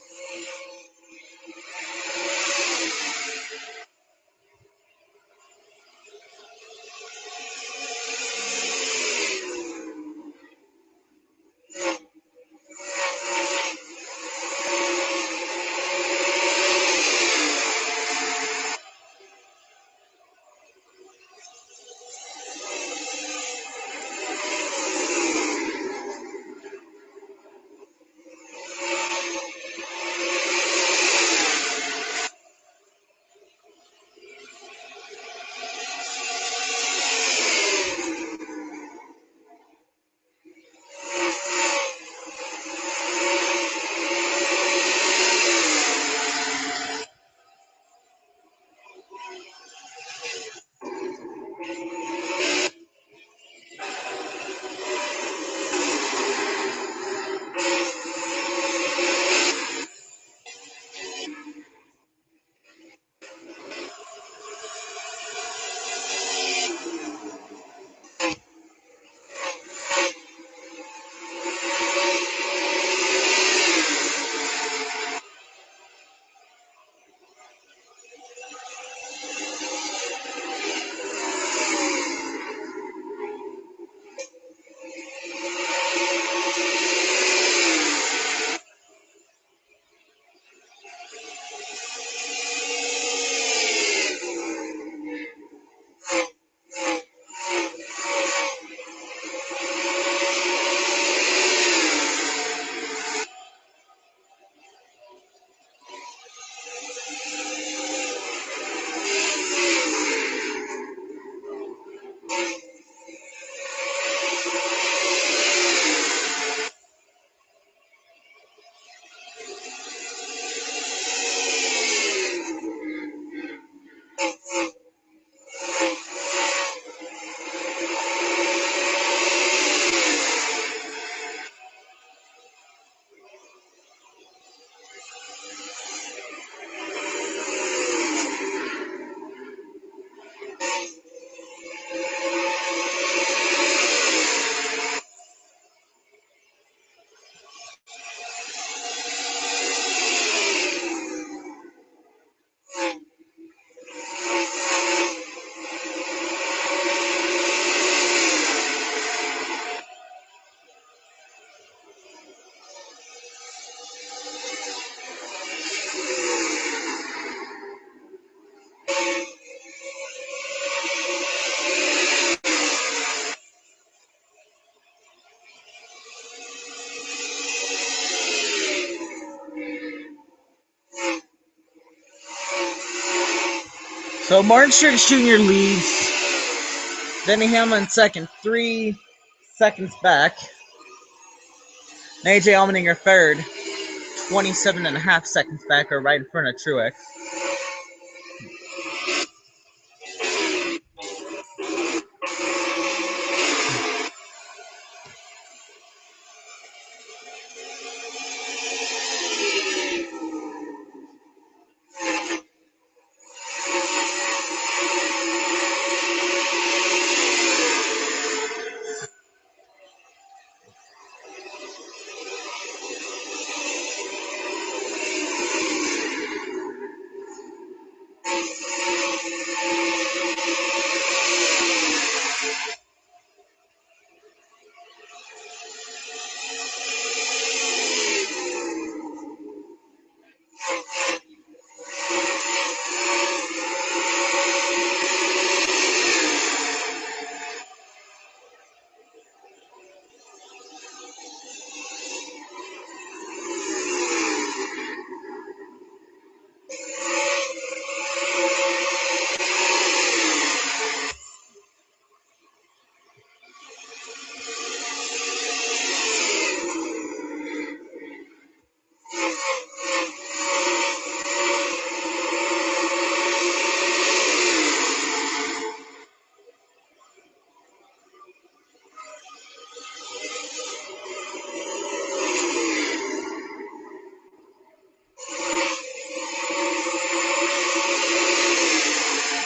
[SPEAKER 1] So Martin Truex Jr. leads. Denny Hamlin second, 3 seconds back. AJ Allmendinger third, 27.5 seconds back, or right in front of Truex.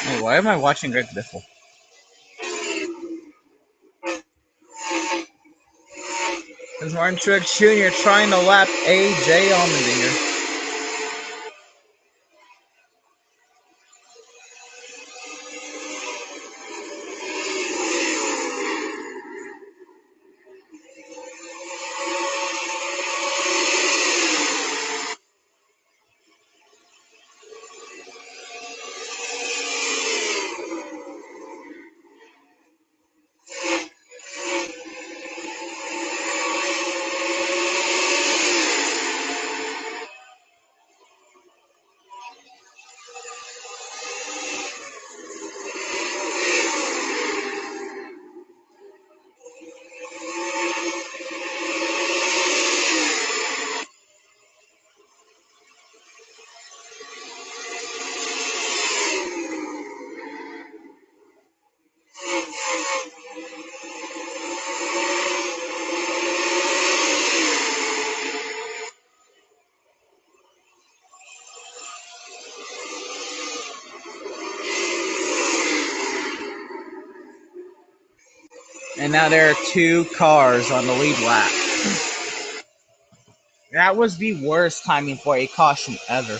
[SPEAKER 1] Hey, why am I watching Greg Biffle? This is Martin Truex Jr. trying to lap AJ Allmendinger. And now there are 2 cars on the lead lap. That was the worst timing for a caution ever.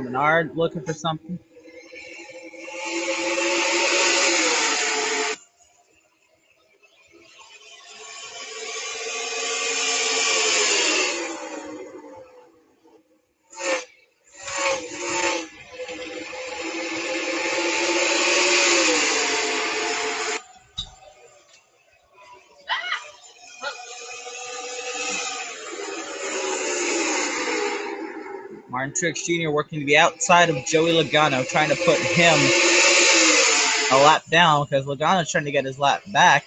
[SPEAKER 1] Menard looking for something. Martin Truex Jr. working to the outside of Joey Logano, trying to put him a lap down because Logano's trying to get his lap back.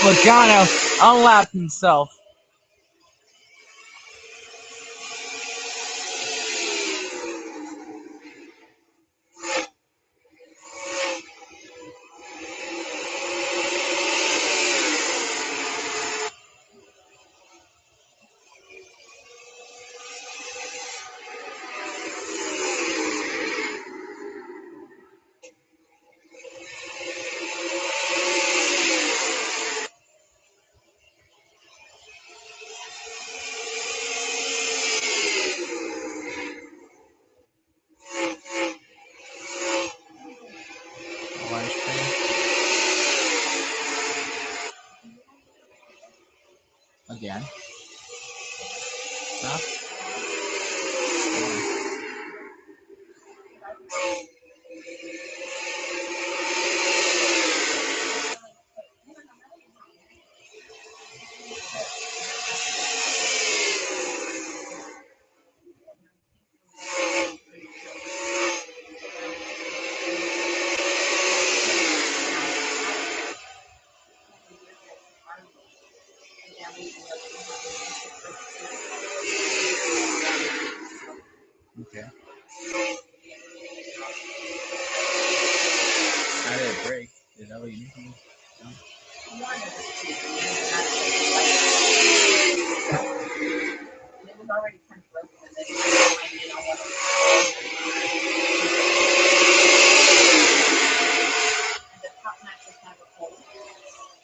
[SPEAKER 1] Logano unlapped himself. Again. Stop. Okay. How did it break? Is that what you need? No?
[SPEAKER 3] It was already kind of broken, and then you know what? And the top mattress have a hole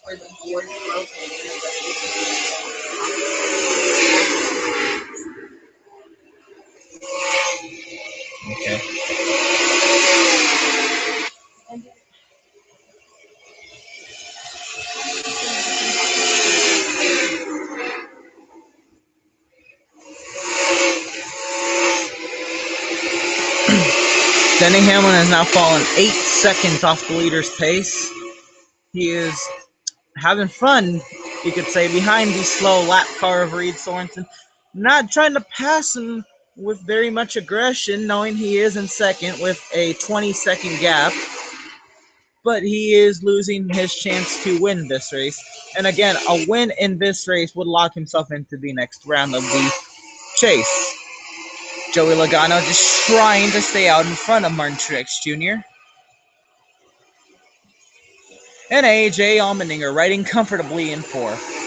[SPEAKER 3] where the board is broken, and
[SPEAKER 1] Okay.
[SPEAKER 3] and
[SPEAKER 1] Denny Hamlin has now fallen 8 seconds off the leader's pace. He is having fun, you could say, behind the slow lap car of Reed Sorensen. Not trying to pass him with very much aggression, knowing he is in second with a 20-second gap. But he is losing his chance to win this race. And again, a win in this race would lock himself into the next round of the chase. Joey Logano just trying to stay out in front of Martin Truex Jr. And AJ Allmendinger riding comfortably in fourth.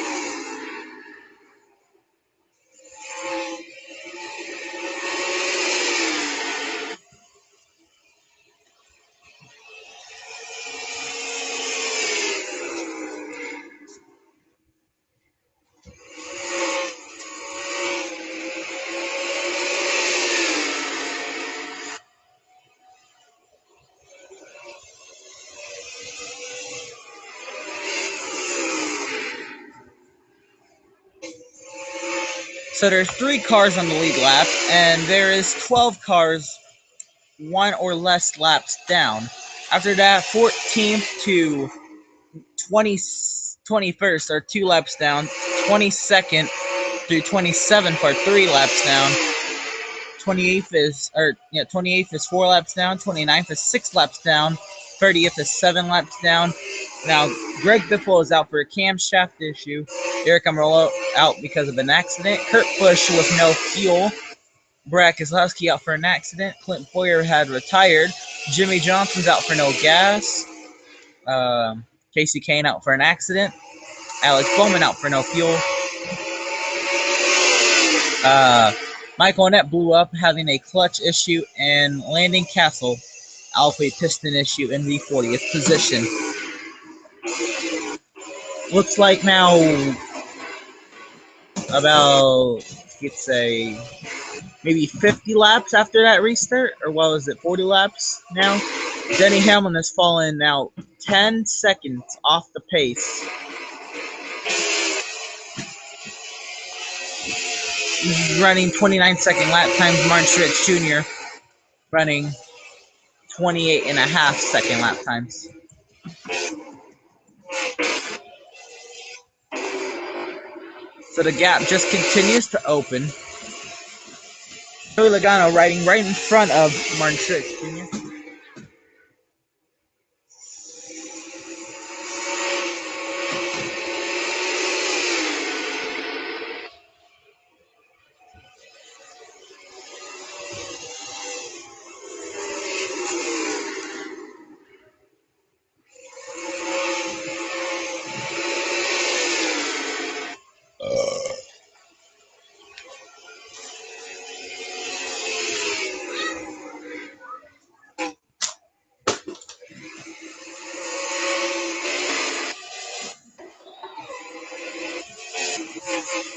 [SPEAKER 1] So there's 3 cars on the lead lap, and there is 12 cars 1 or less laps down. After that, 14th to 21st are 2 laps down. 22nd through 27th are 3 laps down. 28th is 4 laps down. 29th is 6 laps down. 30th is 7 laps down. Now, Greg Biffle is out for a camshaft issue. Eric Almirola out because of an accident. Kurt Busch with no fuel. Brad Keselowski out for an accident. Clint Boyer had retired. Jimmy Johnson's out for no gas. Casey Kane out for an accident. Alex Bowman out for no fuel. Michael Annett blew up, having a clutch issue, and Landon Castle out for a piston issue in the 40th position. Looks like now about, let's say, maybe 50 laps after that restart, or what was it, 40 laps now? Denny Hamlin has fallen now 10 seconds off the pace. He's running 29-second lap times. Martin Truex Jr. running 28.5-second lap times. So the gap just continues to open. Joey Logano riding right in front of Martin Truex Jr.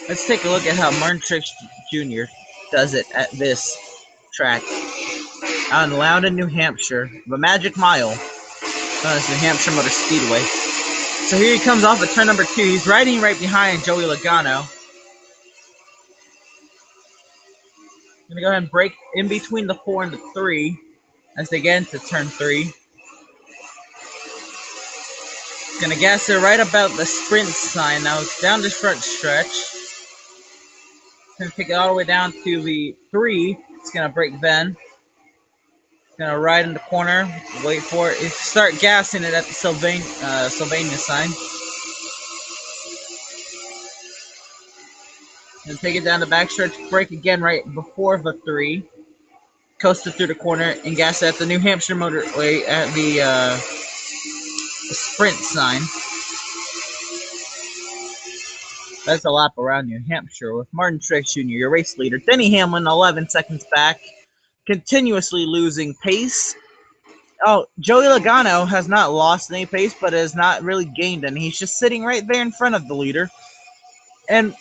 [SPEAKER 1] Let's take a look at how Martin Truex Jr. does it at this track. Out in Loudon, New Hampshire, the Magic Mile, known as New Hampshire Motor Speedway. So here he comes off at turn number 2. He's riding right behind Joey Logano. Gonna go ahead and brake in between the 4 and the 3 as they get into turn 3. Gonna gas it right about the sprint sign now. It's down the front stretch. Gonna take it all the way down to the 3. It's gonna brake then. Gonna ride in the corner. Wait for it. Start gassing it at the Sylvania sign. Gonna take it down the backstretch. Brake again right before the 3. Coast it through the corner and gas it at the New Hampshire Motorway at the sprint sign. That's a lap around New Hampshire with Martin Truex Jr., your race leader. Denny Hamlin, 11 seconds back, continuously losing pace. Oh, Joey Logano has not lost any pace, but has not really gained any. He's just sitting right there in front of the leader. And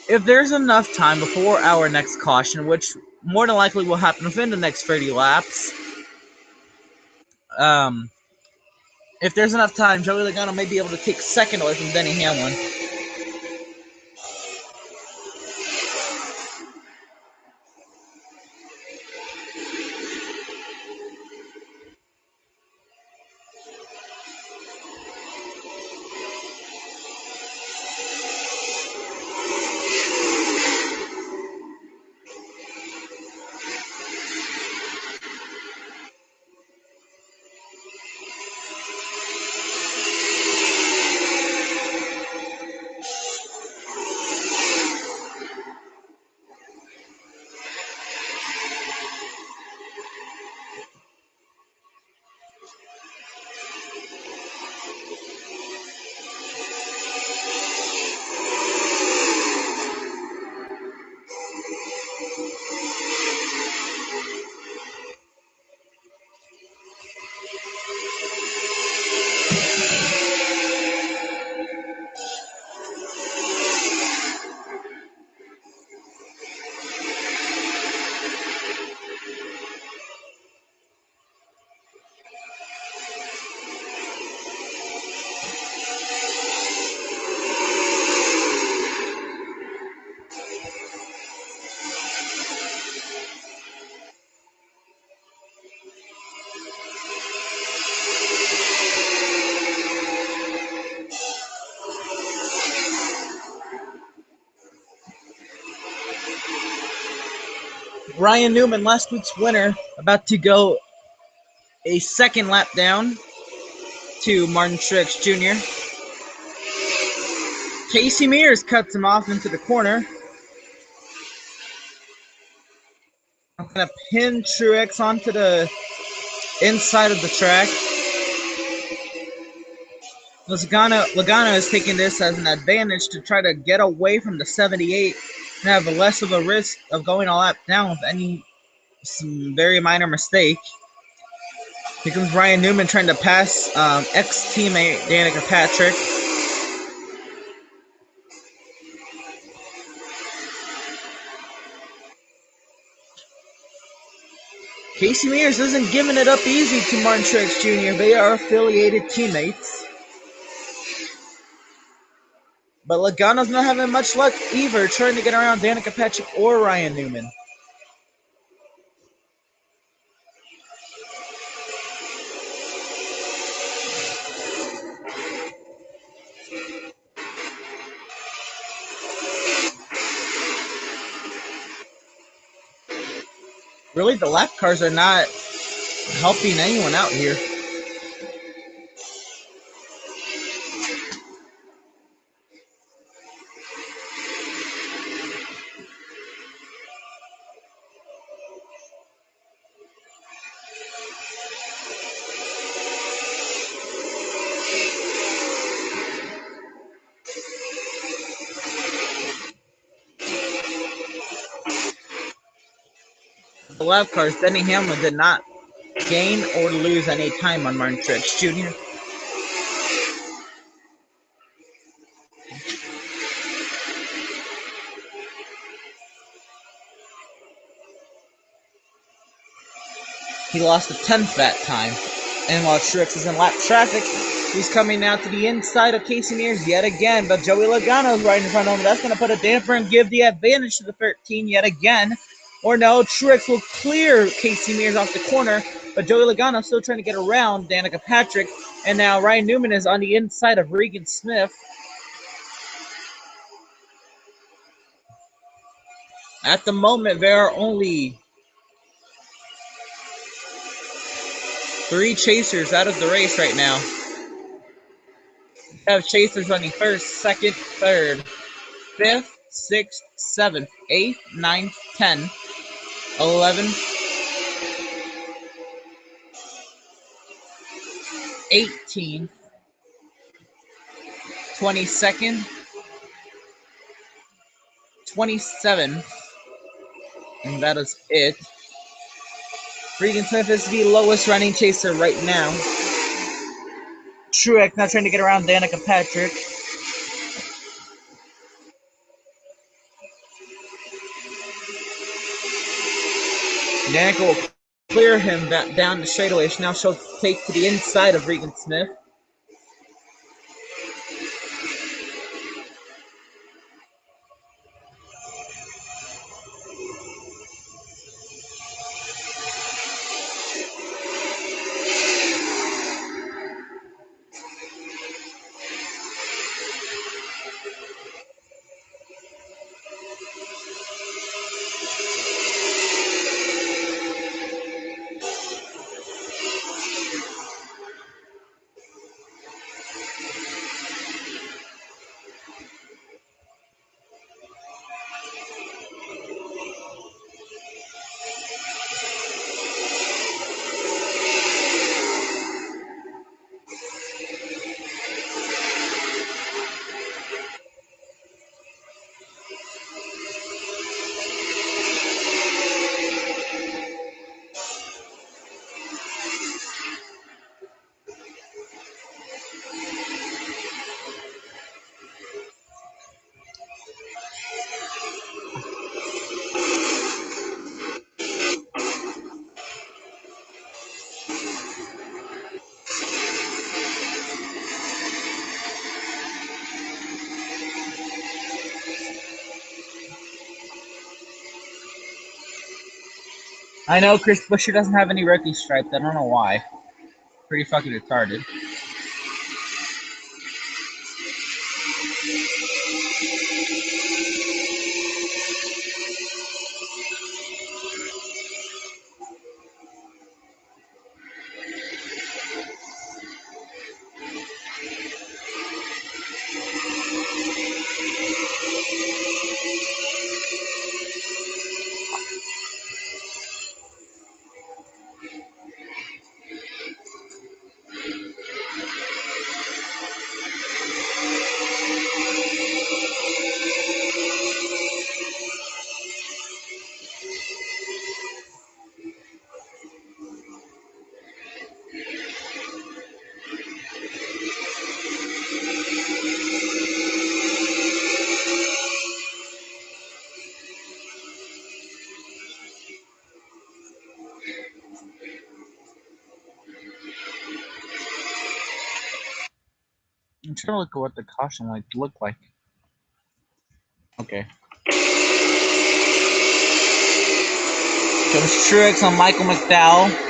[SPEAKER 1] if there's enough time before our next caution, which more than likely will happen within the next 30 laps, if there's enough time, Joey Logano may be able to take second away from Denny Hamlin. Ryan Newman, last week's winner, about to go a second lap down to Martin Truex Jr. Casey Mears cuts him off into the corner. I'm going to pin Truex onto the inside of the track. Logano is taking this as an advantage to try to get away from the 78 and have less of a risk of going a lap down with some very minor mistake. Here comes Ryan Newman trying to pass ex-teammate Danica Patrick. Casey Mears isn't giving it up easy to Martin Truex Jr. They are affiliated teammates. But Logano's not having much luck either, trying to get around Danica Patrick or Ryan Newman. Really, the lap cars are not helping anyone out here. The lap cars, Denny Hamlin did not gain or lose any time on Martin Truex Jr. He lost a 10th that time. And while Truex is in lap traffic, he's coming out to the inside of Casey Mears yet again. But Joey Logano is right in front of him. That's going to put a damper and give the advantage to the 13 yet again. Or no, Truex will clear Casey Mears off the corner. But Joey Logano still trying to get around Danica Patrick. And now Ryan Newman is on the inside of Regan Smith. At the moment, there are only 3 chasers out of the race right now. We have chasers running first, second, third, 5th, 6th, 7th, 8th, 9th, 10th, 11th, 18th, 22nd, 27th, and that is it. Regan Smith is the lowest running chaser right now. Truex now trying to get around Danica Patrick. Danica will clear him back down the straightaway. Now she'll take to the inside of Regan Smith. I know Chris Buescher doesn't have any rookie stripes. I don't know why. Pretty fucking retarded. I'm trying to look at what the caution lights look like. Okay. Comes Truex on Michael McDowell.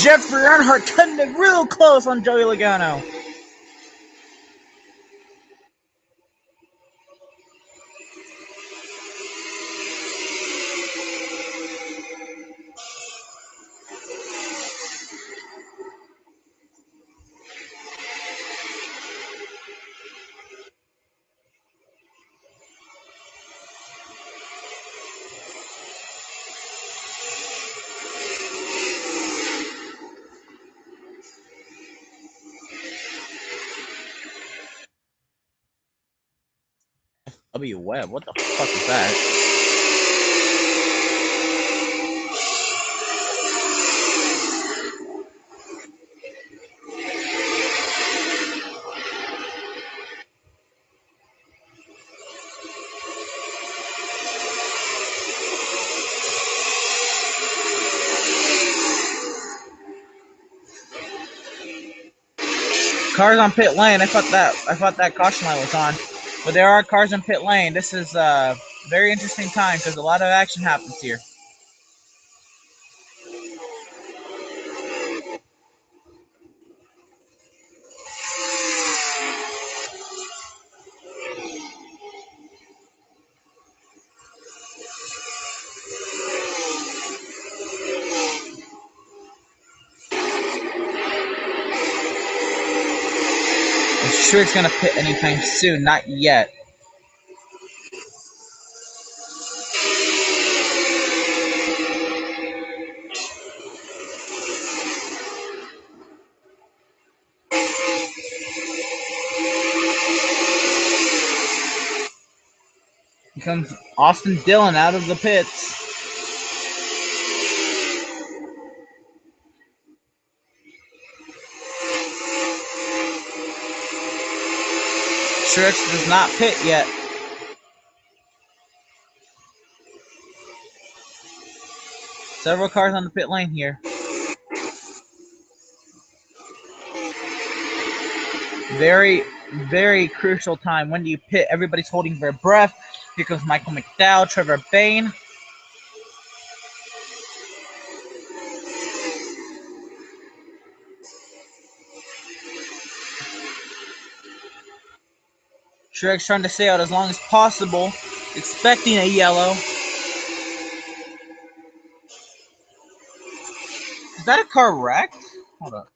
[SPEAKER 1] Jeffrey Earnhardt cutting it real close on Joey Logano. W Webb, what the fuck is that? Cars on pit lane. I thought that caution light was on, but there are cars in pit lane. This is a very interesting time because a lot of action happens here. I'm sure it's gonna pit anytime soon. Not yet. Here comes Austin Dillon out of the pits. Truex does not pit yet. Several cars on the pit lane here. Very, very crucial time. When do you pit? Everybody's holding their breath. Here comes Michael McDowell, Trevor Bayne. Truex trying to stay out as long as possible, expecting a yellow. Is that a car wrecked? Hold up.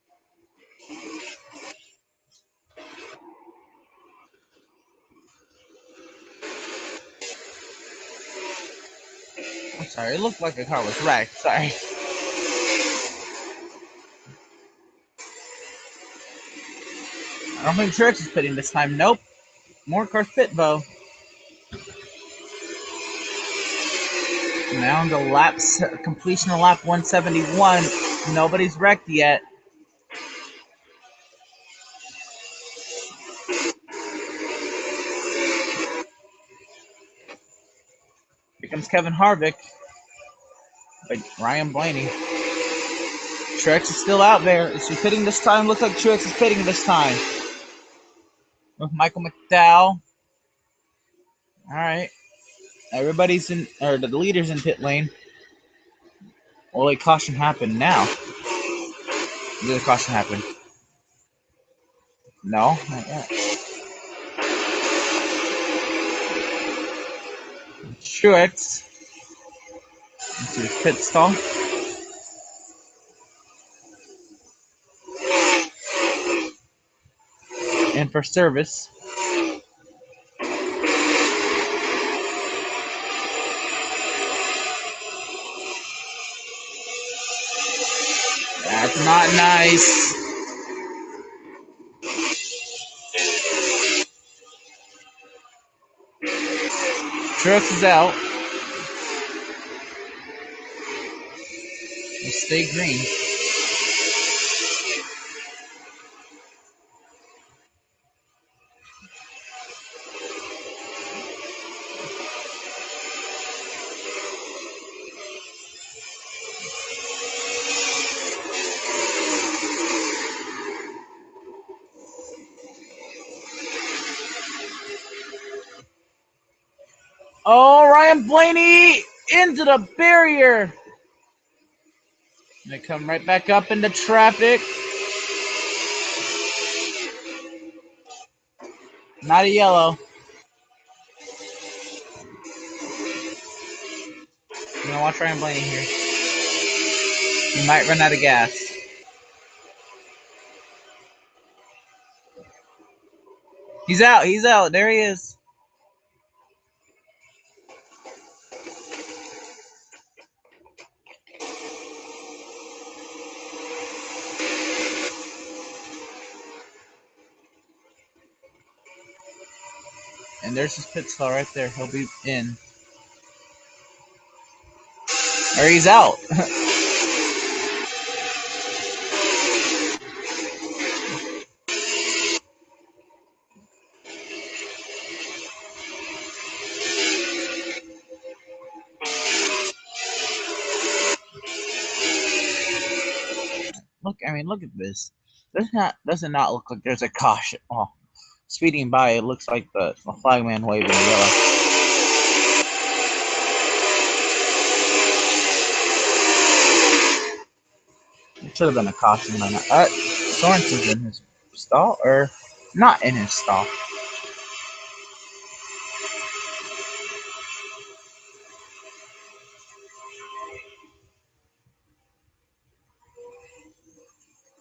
[SPEAKER 1] I'm sorry, it looked like a car was wrecked. Sorry. I don't think Truex is pitting this time. Nope. More cars pit though. Now on the laps, completion of lap 171. Nobody's wrecked yet. Here comes Kevin Harvick. But Ryan Blaney. Truex is still out there. Is he pitting this time? Looks like Truex is pitting this time. With Michael McDowell. Alright. Everybody's in, or the leader's in pit lane. Will a caution happen now? Did a caution happen? No, not yet. Truex into his pit stall. And for service. That's not nice. Truex is out. We'll stay green. Oh, Ryan Blaney into the barrier. They come right back up into traffic. Not a yellow. I'm gonna watch Ryan Blaney here. He might run out of gas. He's out. He's out. There he is. And there's his pit stall right there. He'll be in. Or he's out. Look at this. Does it not look like there's a caution? Oh, speeding by, it looks like the flagman waving yellow. It should have been a caution by now. Sorensen's in his stall, or not in his stall.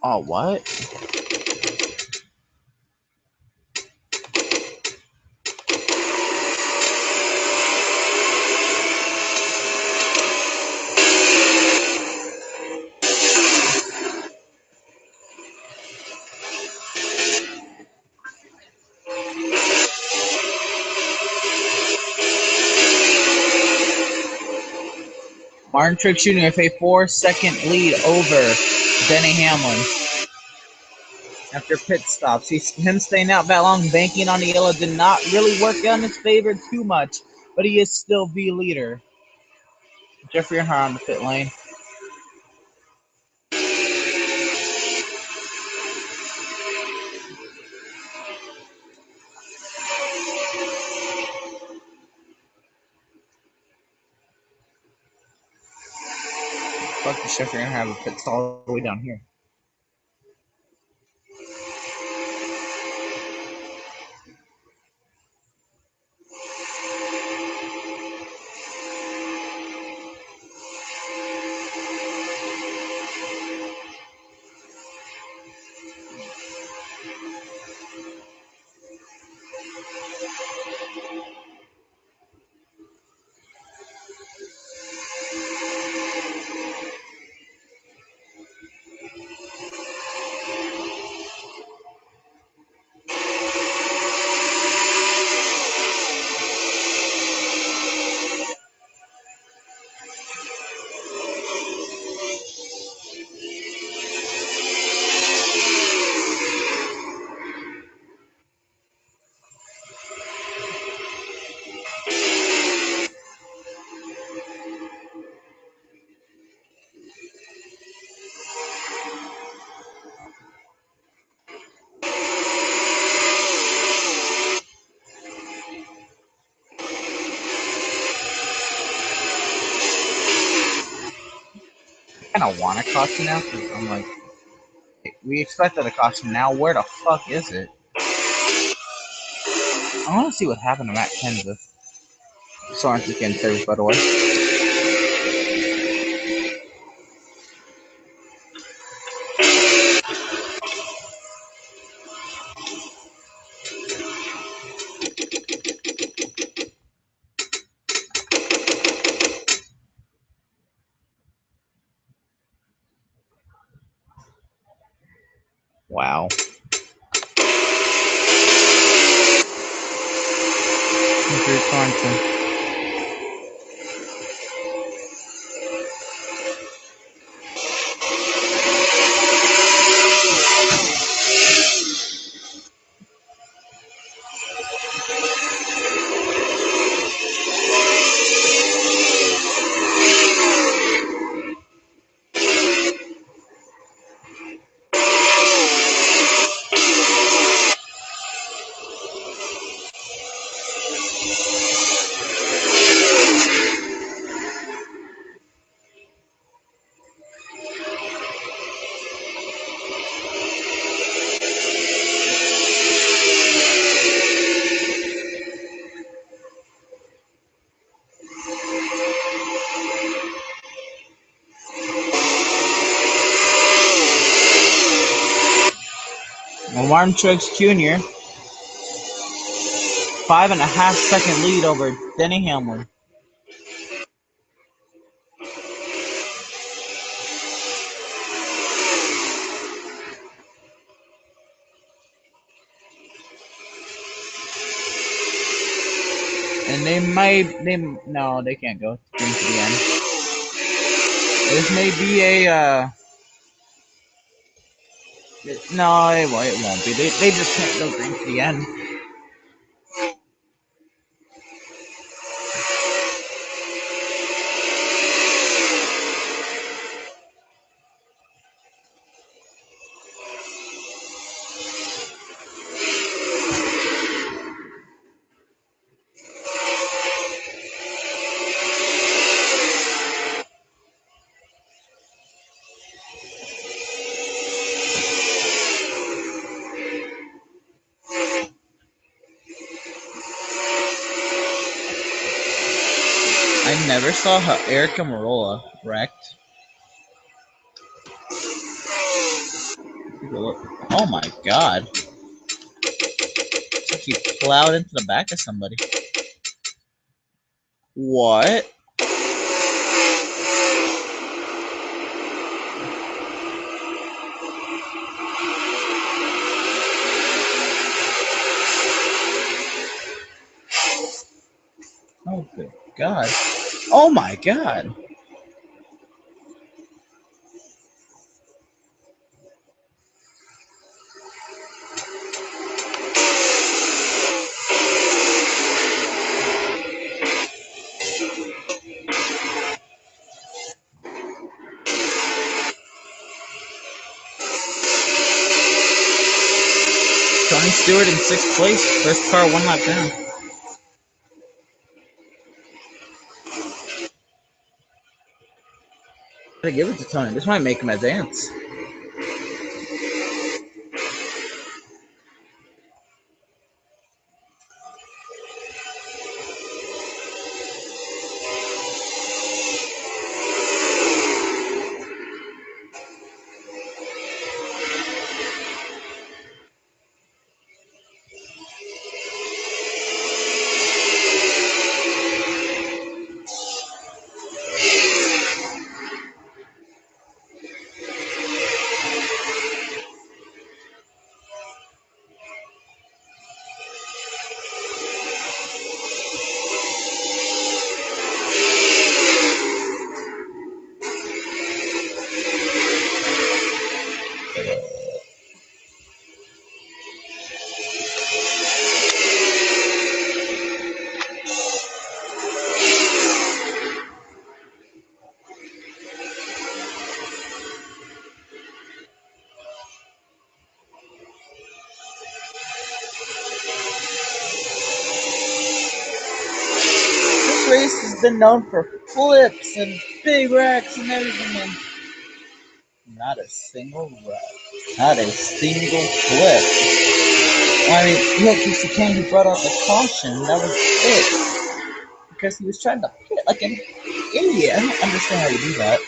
[SPEAKER 1] Oh, what? Martin Truex Jr. with a 4-second lead over Denny Hamlin. After pit stops, him staying out that long, banking on the yellow, did not really work out in his favor too much, but he is still the leader. Jeffrey Earnhardt on the pit lane. Fuck the Jeffrey Earnhardt have a pit stall all the way down here. kind of want a costume now because I'm like, we expected a costume now. Where the fuck is it? I want to see what happened to Matt Kenseth. Sorensen's getting service, by the way. Wow. Drew Sorensen. Martin Truex Jr. 5.5 second lead over Denny Hamlin. And no, they can't go green to the end. This may be a, no, it won't be. They just can't go green to the end. I never saw how Erica Marola wrecked. Oh my god. She plowed into the back of somebody. What? Oh good god. Oh my god. Tony Stewart in 6th place. First car 1 lap down. Gotta give it to Tony. This might make him advance. This race has been known for flips and big wrecks and everything. And Not a single rep. Not a single flip. I mean, look, you can, he brought out the caution. That was it. Because he was trying to hit like an idiot. I don't understand how you do that.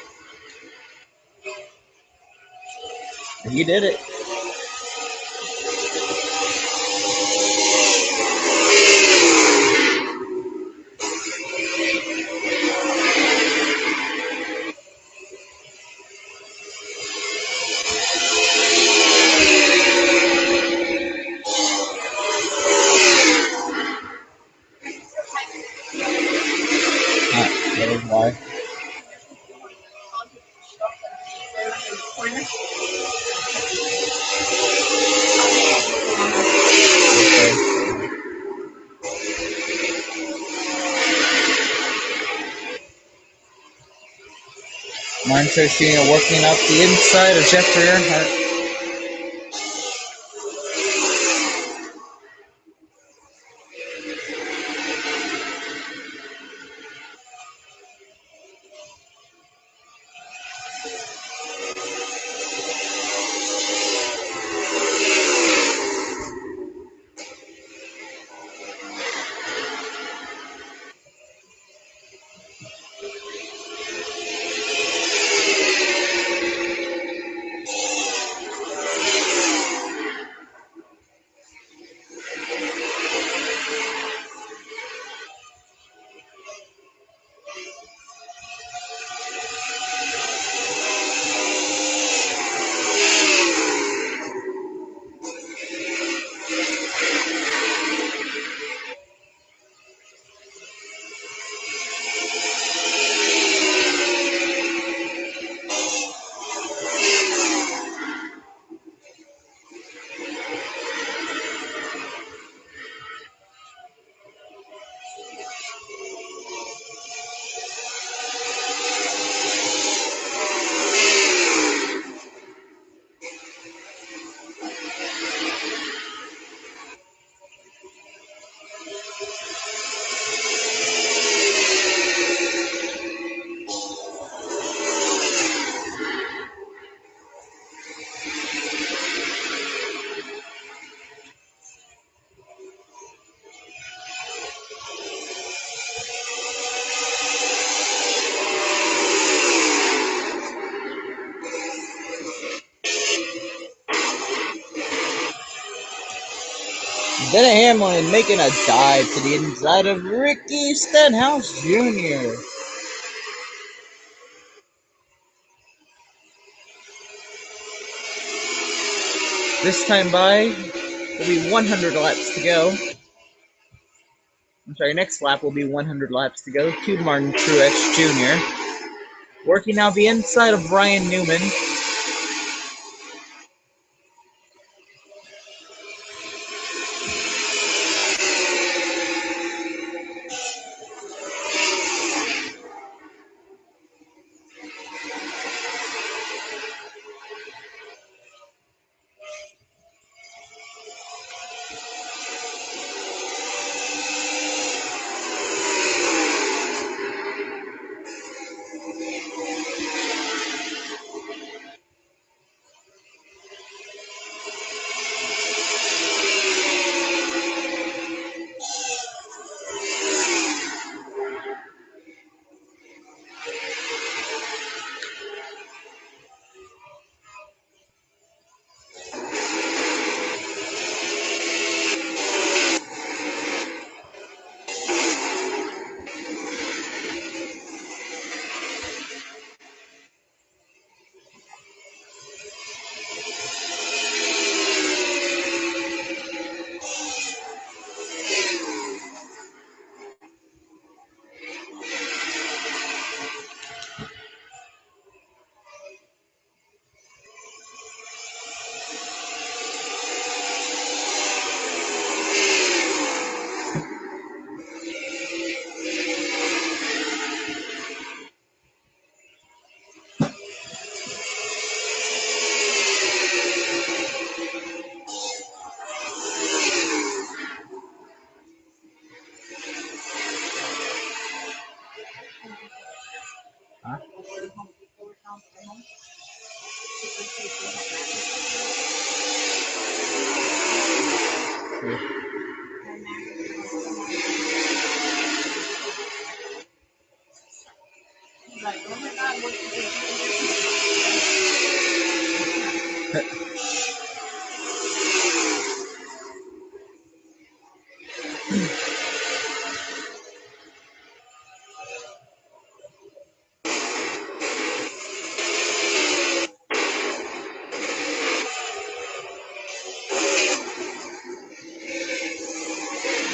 [SPEAKER 1] And he did it. That is why. Mine's working out the inside of Jeffrey Earnhardt. Dennis Hamlin making a dive to the inside of Ricky Stenhouse Jr. This time by will be 100 laps to go. I'm sorry, next lap will be 100 laps to go to Martin Truex Jr. Working out the inside of Brian Newman.
[SPEAKER 3] Like, oh my God, what is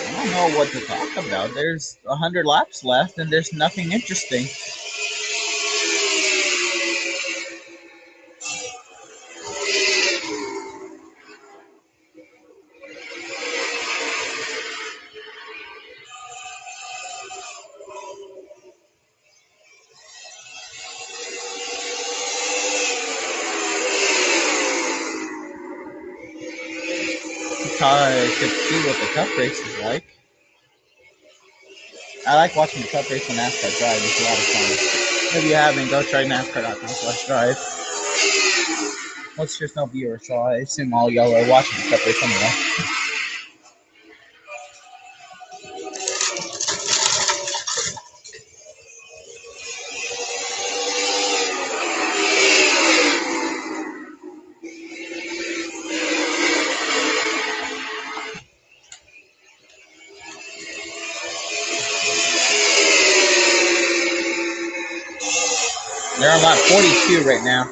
[SPEAKER 1] I don't know what to talk about. There's 100 laps left, and there's nothing interesting. I could see what the cup race is like. I like watching the cup race and NASCAR drive. It's a lot of fun. If you haven't, go try NASCAR.com/drive. Well, it's just no viewers, so I assume all y'all are watching the cup race anyway. They're on lap 42 right now.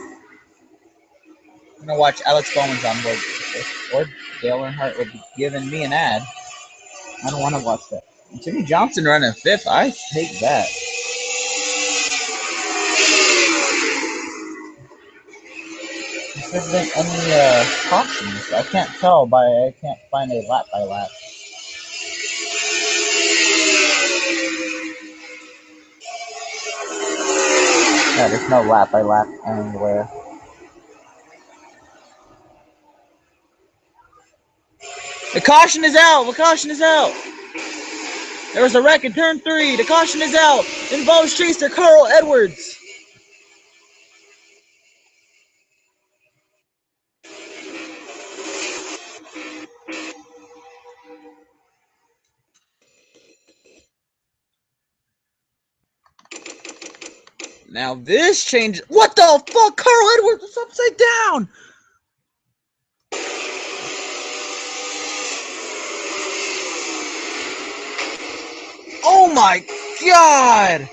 [SPEAKER 1] I'm gonna watch Alex Bowman's on board, or Dale Earnhardt will be giving me an ad. I don't want to watch that. Jimmy Johnson running fifth. I take that. Has there been any cautions? I can't tell I can't find a lap by lap. Yeah, there's no lap by lap anywhere. The caution is out! The caution is out! There was a wreck in turn 3. The caution is out! Involves chaser Carl Edwards. Now this changes. What the fuck? Carl Edwards is upside down! Oh my god!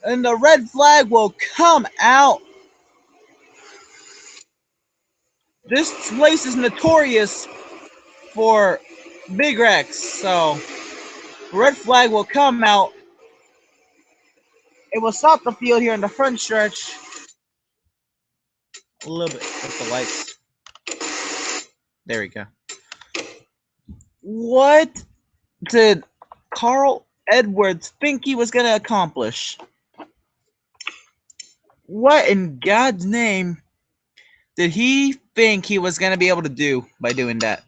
[SPEAKER 1] And the red flag will come out. This place is notorious for big wrecks, so red flag will come out. It will stop the field here in the front stretch. A little bit with the lights. There we go. What did Carl Edwards think he was going to accomplish? What in God's name did he think he was going to be able to do by doing that?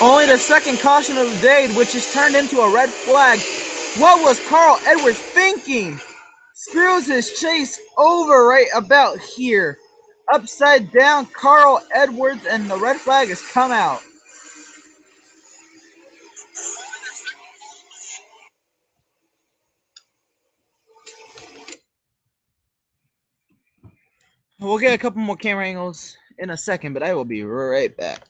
[SPEAKER 1] Only the second caution of the day, which is turned into a red flag. What was Carl Edwards thinking? Screws his chase over right about here. Upside down, Carl Edwards, and the red flag has come out. We'll get a couple more camera angles in a second, but I will be right back.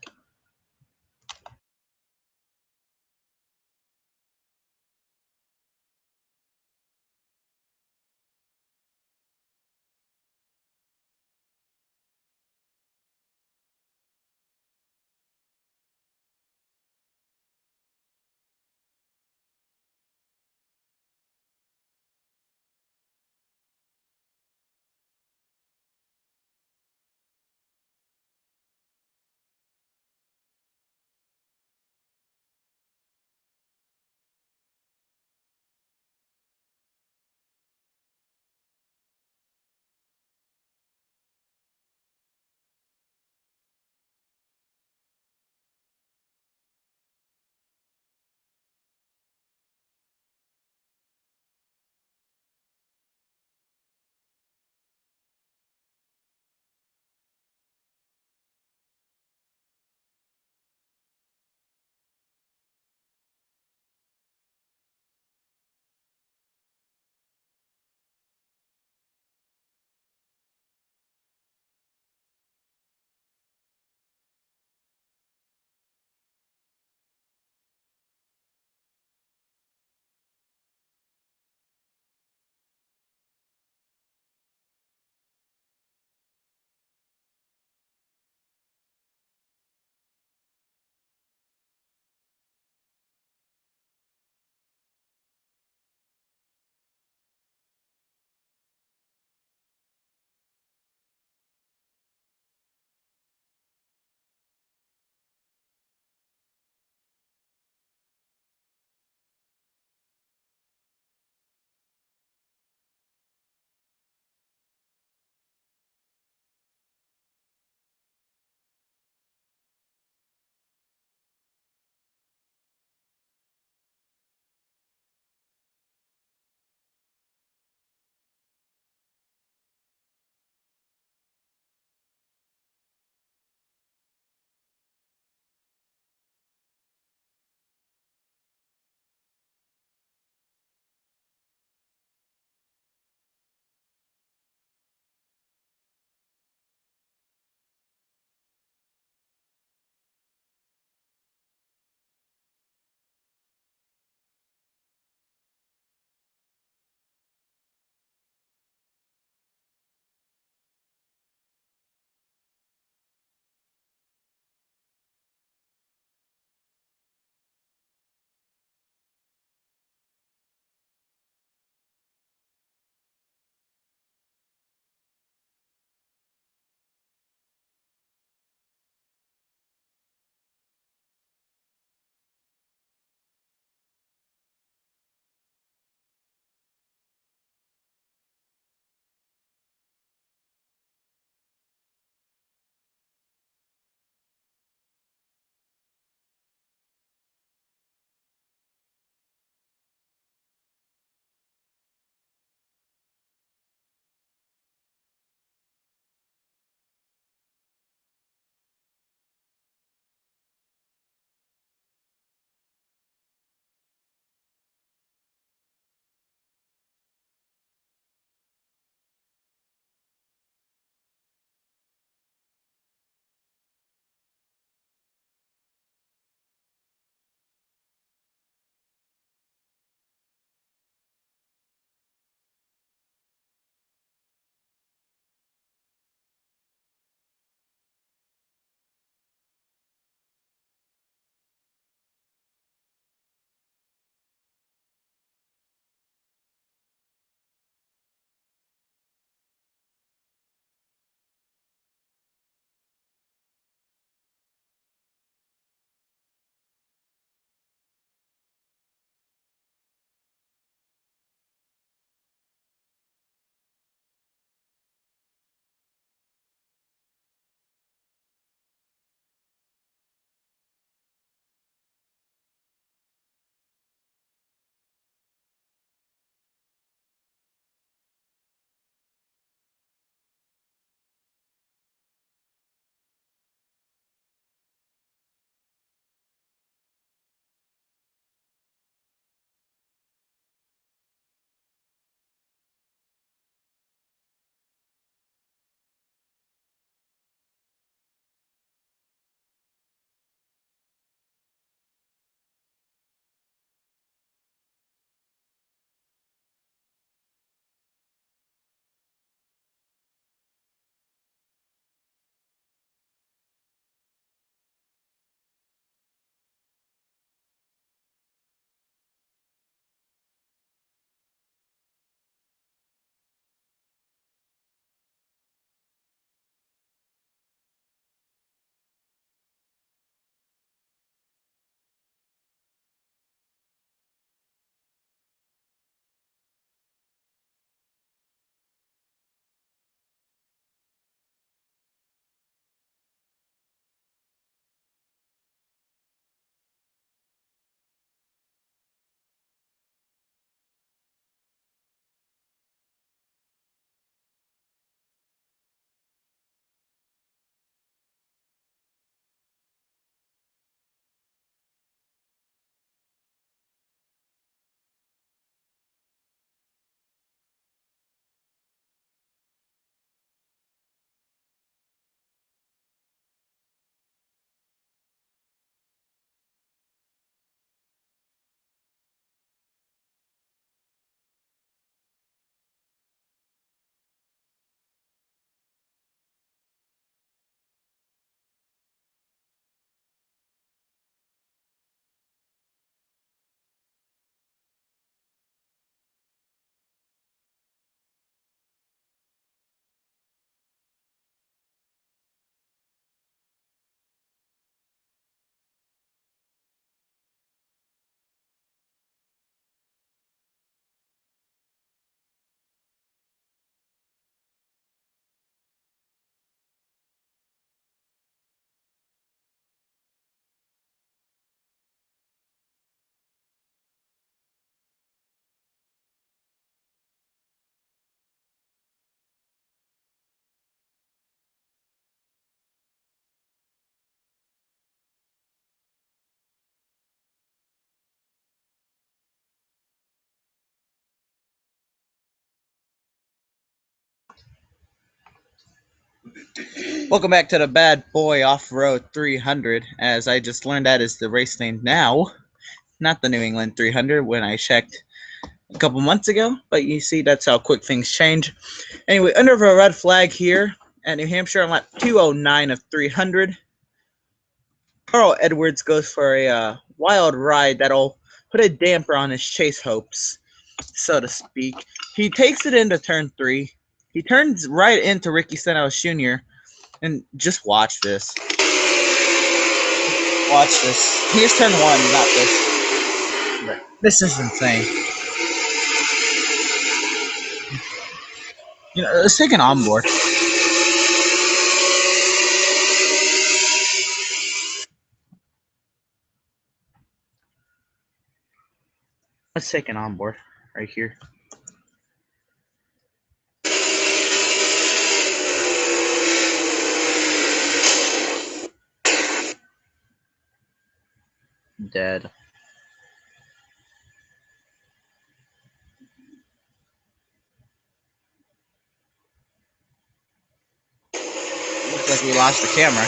[SPEAKER 1] Welcome back to the Bad Boy Off-Road 300, as I just learned that is the race name now, not the New England 300 when I checked a couple months ago, but you see that's how quick things change. Anyway, under a red flag here at New Hampshire on lap 209 of 300, Carl Edwards goes for a wild ride that'll put a damper on his chase hopes, so to speak. He takes it into turn 3. He turns right into Ricky Stenhouse Jr., and just watch this. Watch this. Here's turn 1, not this. But this is insane. You know, let's take an onboard. Let's take an onboard right here. Dead. Looks like we lost the camera.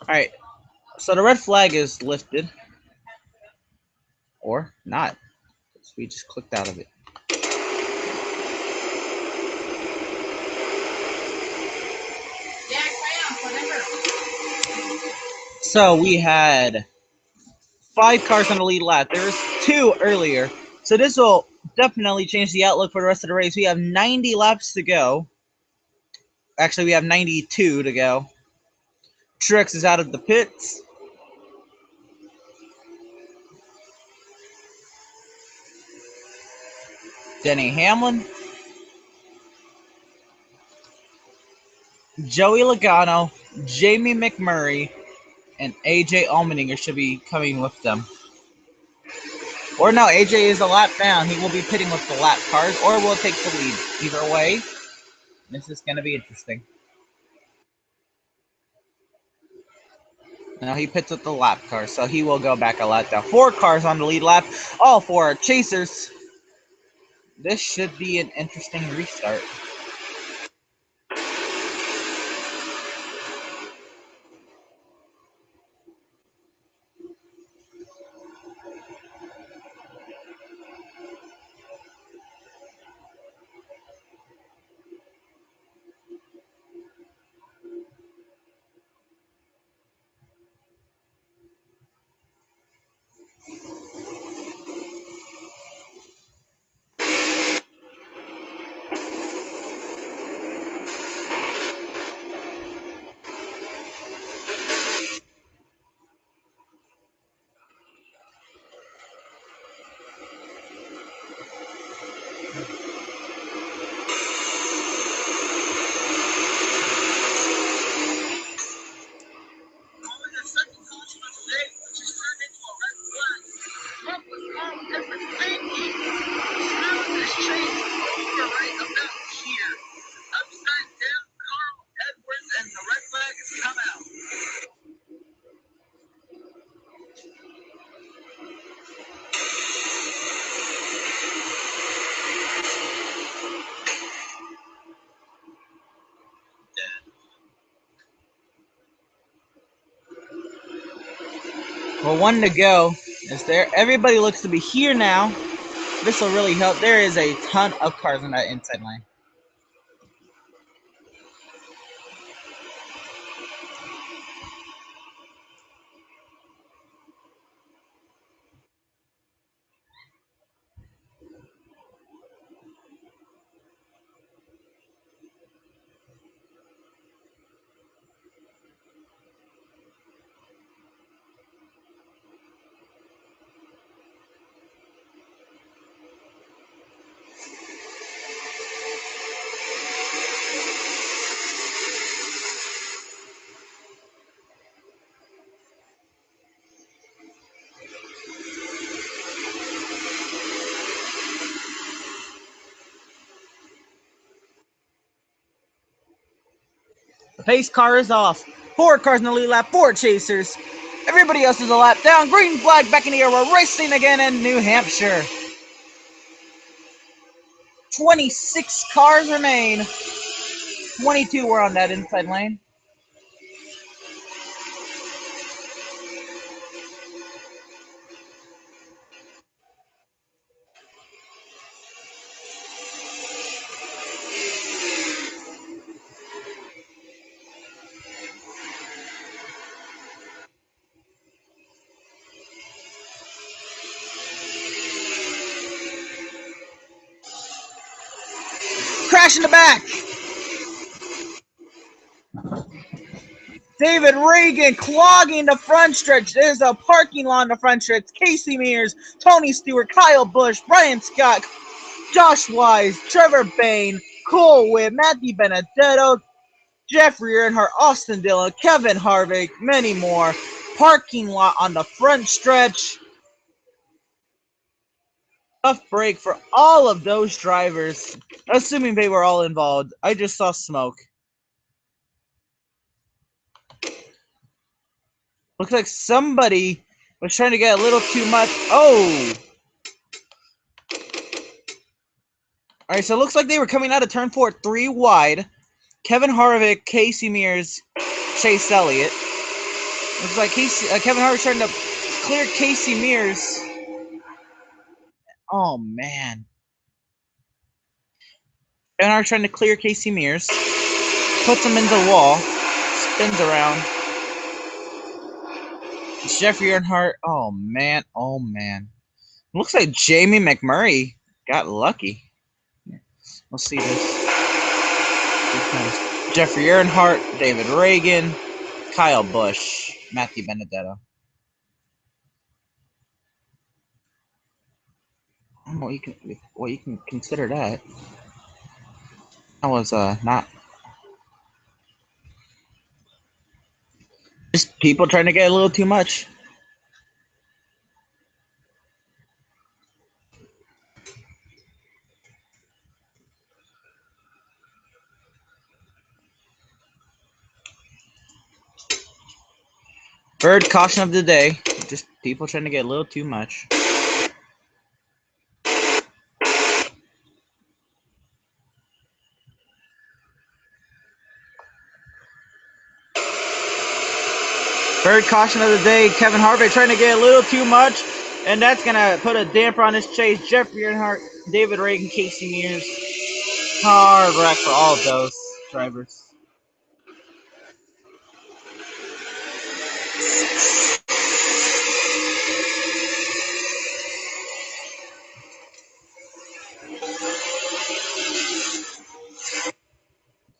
[SPEAKER 1] Alright, so the red flag is lifted. Or not. We just clicked out of it. So we had 5 cars on the lead lap. There was 2 earlier. So this will definitely change the outlook for the rest of the race. We have 90 laps to go. Actually, we have 92 to go. Truex is out of the pits. Denny Hamlin. Joey Logano, Jamie McMurray, and AJ Allmendinger should be coming with them. Or no, AJ is a lap down. He will be pitting with the lap cars, or will take the lead. Either way, this is going to be interesting. Now he pits with the lap car, so he will go back a lap down. 4 cars on the lead lap, all 4 chasers. This should be an interesting restart. Well, 1 to go. Is there? Everybody looks to be here now. This will really help. There is a ton of cars in that inside line. The pace car is off. 4 cars in the lead lap, 4 chasers. Everybody else is a lap down. Green flag back in the air. We're racing again in New Hampshire. 26 cars remain. 22 were on that inside lane. Crash in the back. David Reagan clogging the front stretch. There's a parking lot in the front stretch. Casey Mears, Tony Stewart, Kyle Busch, Brian Scott, Josh Wise, Trevor Bain, Cole Witt, Matthew Benedetto, Jeffrey Earnhardt, Austin Dillon, Kevin Harvick, many more. Parking lot on the front stretch. Tough break for all of those drivers, assuming they were all involved. I just saw smoke. Looks like somebody was trying to get a little too much. Oh! Alright, so it looks like they were coming out of turn 4 3 wide. Kevin Harvick, Casey Mears, Chase Elliott. Looks like Kevin Harvick's trying to clear Casey Mears. Oh, man. Kevin Harvick's trying to clear Casey Mears. Puts him into the wall. Spins around. It's Jeffrey Earnhardt. Oh, man. Oh, man. Looks like Jamie McMurray got lucky. We'll see this. Jeffrey Earnhardt, David Reagan, Kyle Busch, Matthew Benedetto. I don't know what you can consider that. That was not just people trying to get a little too much. Third caution of the day. Just people trying to get a little too much. Third caution of the day. Kevin Harvick trying to get a little too much, and that's gonna put a damper on his chase. Jeffrey Earnhardt, David Reagan, Casey Mears. Hard wreck for all of those drivers.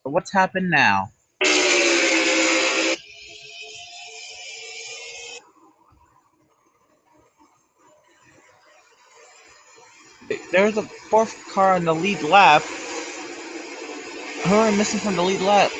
[SPEAKER 1] So what's happened now? There was a 4th car in the lead lap. Who are we missing from the lead lap?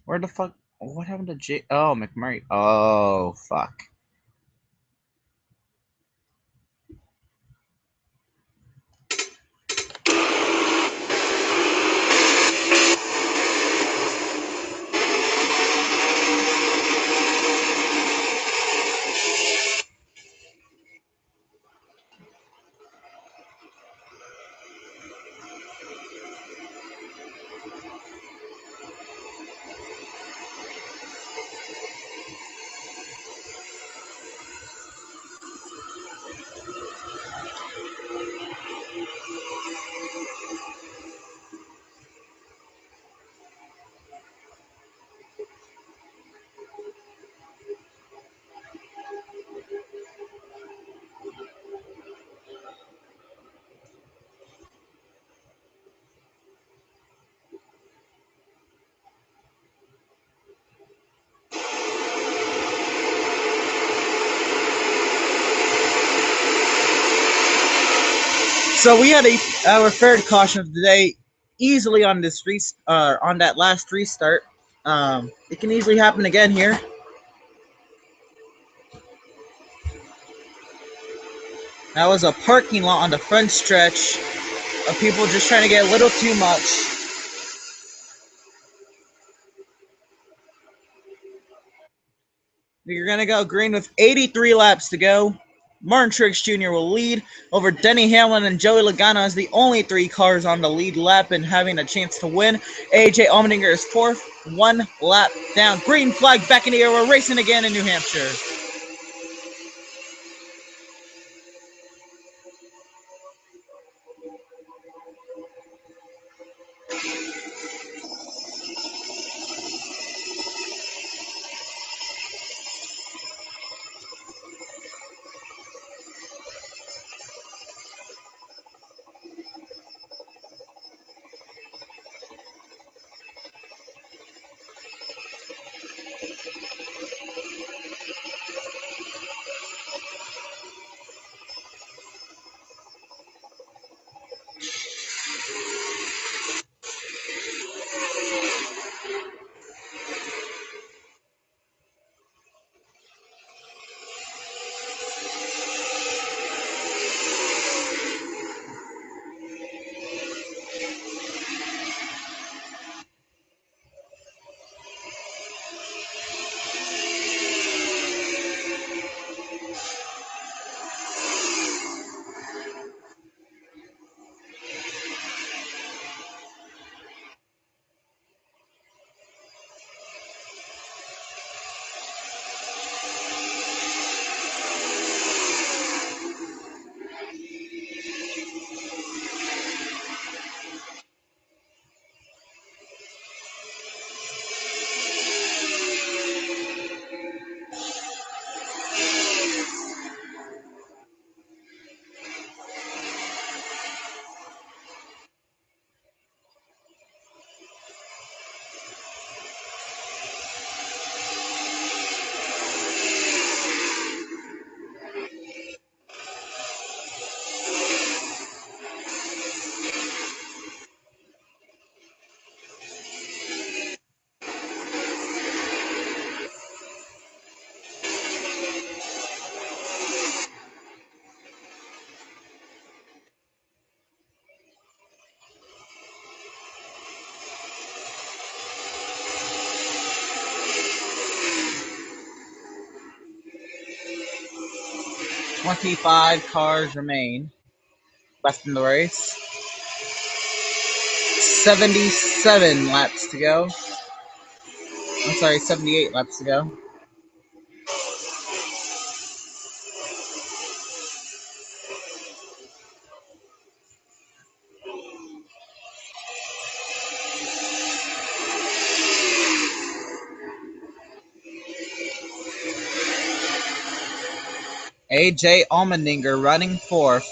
[SPEAKER 1] Where the fuck? What happened to Oh, McMurray. Oh, fuck. So we had our third caution of the day easily on this on that last restart. It can easily happen again here. That was a parking lot on the front stretch of people just trying to get a little too much. We're going to go green with 83 laps to go. Martin Truex Jr. will lead over Denny Hamlin and Joey Logano as the only three cars on the lead lap and having a chance to win. AJ Allmendinger is fourth, 1 lap down. Green flag back in the air. We're racing again in New Hampshire. "25 cars remain left in the race. 77 laps to go. I'm sorry, 78 laps to go. AJ Allmendinger running fourth.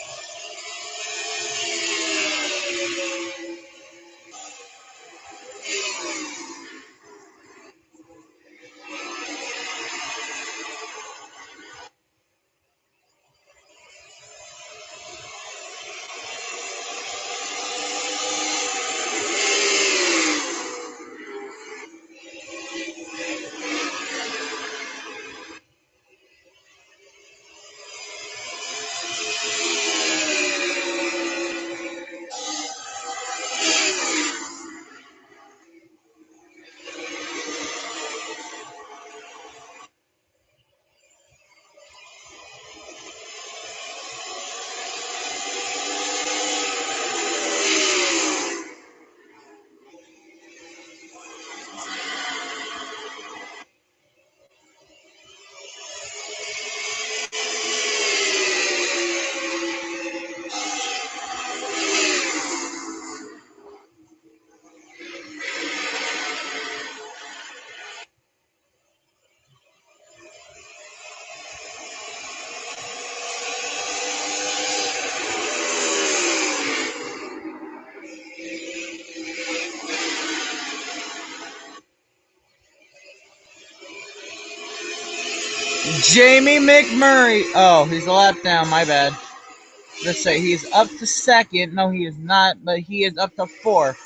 [SPEAKER 1] Jamie McMurray. Oh, he's a lap down. My bad. Let's say he's up to second. No, he is not, but he is up to fourth.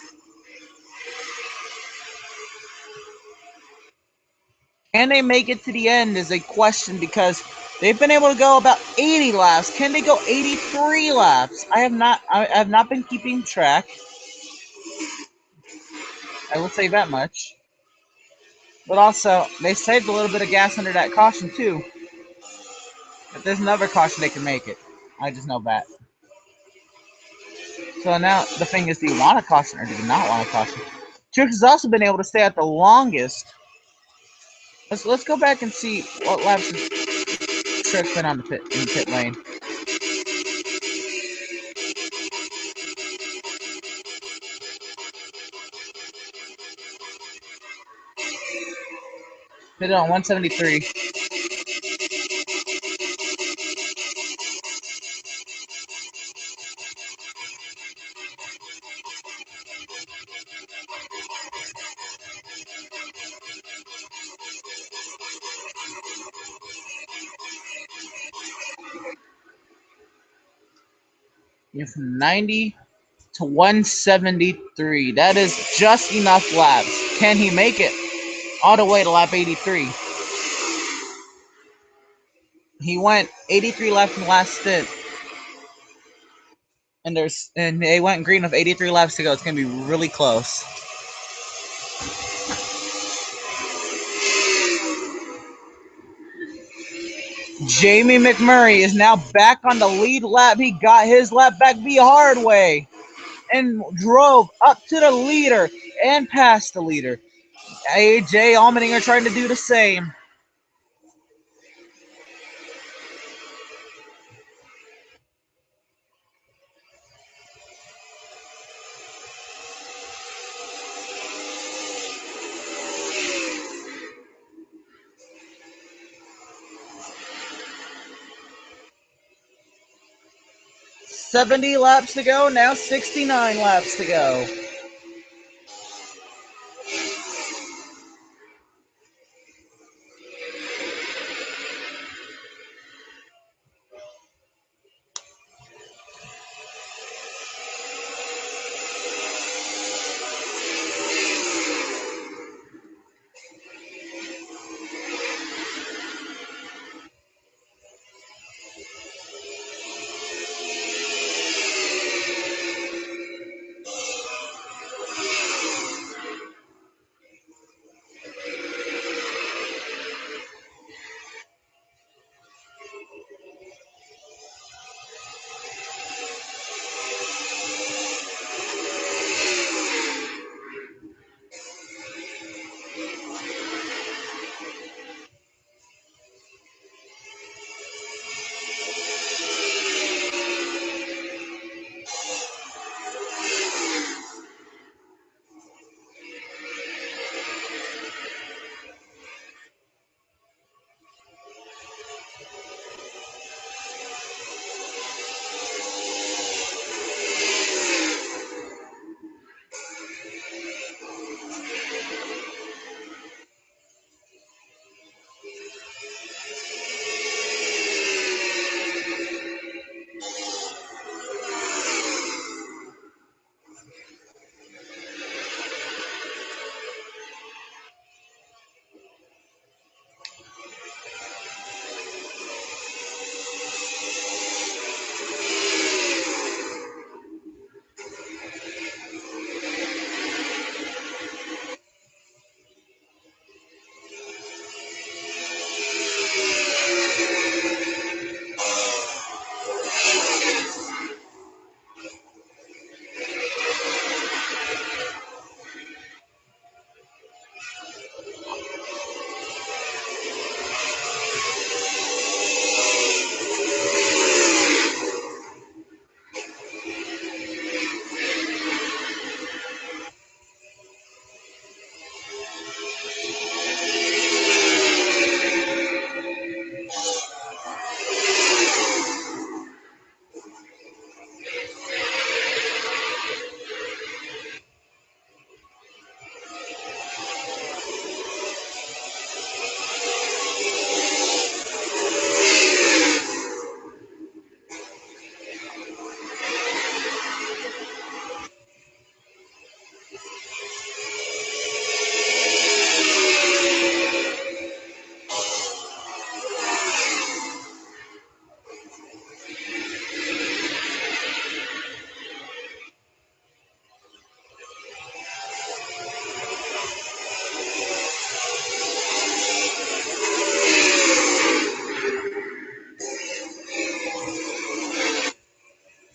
[SPEAKER 1] Can they make it to the end is a question because they've been able to go about 80 laps. Can they go 83 laps? I have not been keeping track. I will say that much. But also, they saved a little bit of gas under that caution too. If there's another caution, they can make it. I just know that. So now the thing is, do you want a caution or do you not want a caution? Truex has also been able to stay at the longest. Let's go back and see what laps Truex been on the pit lane. Pit on 173. You're from 90 to 173. That is just enough laps. Can he make it all the way to lap 83? He went 83 laps in the last stint. And they went green with 83 laps to go. It's gonna be really close. Jamie McMurray is now back on the lead lap. He got his lap back the hard way and drove up to the leader and past the leader. AJ Allmendinger trying to do the same. "70 laps to go, now 69 laps to go."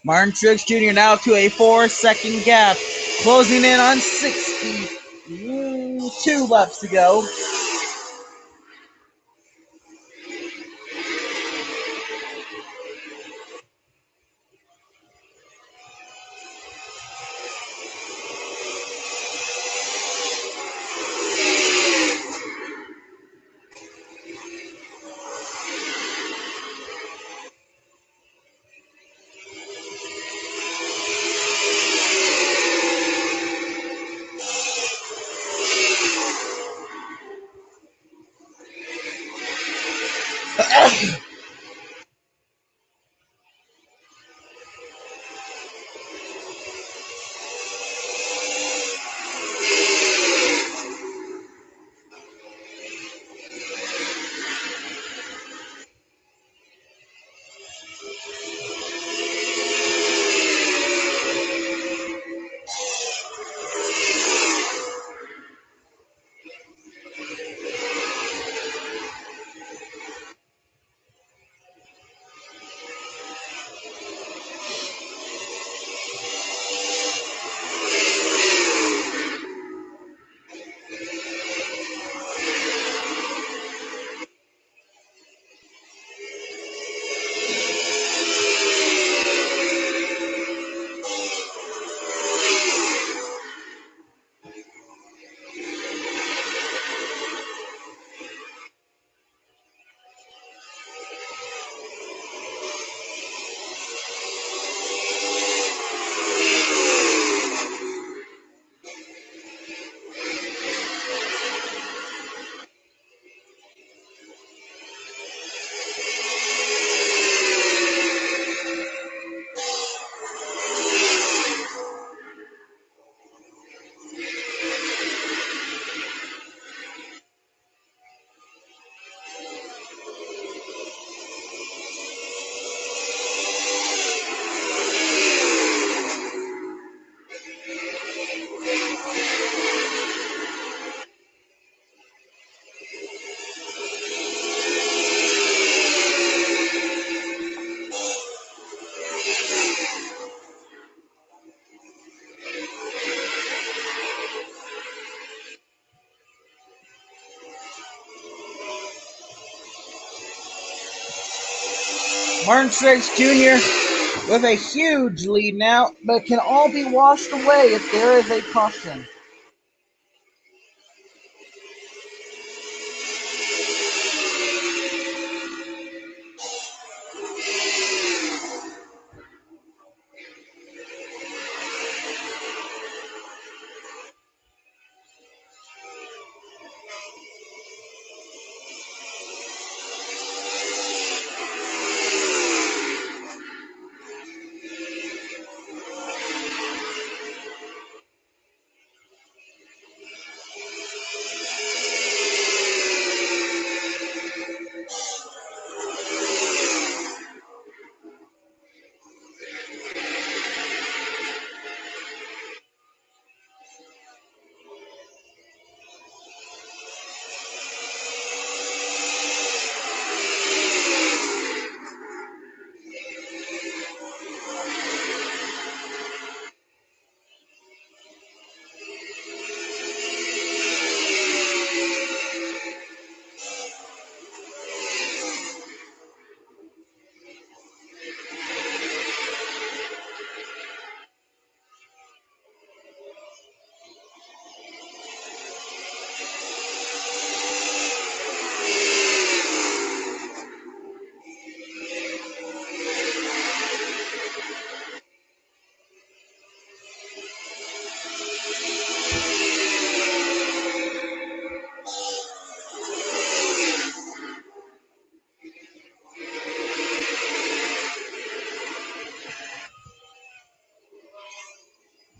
[SPEAKER 1] Martin Truex Jr. now to a 4-second gap, closing in on 62 laps to go. Martin Truex Jr. with a huge lead now, but can all be washed away if there is a caution.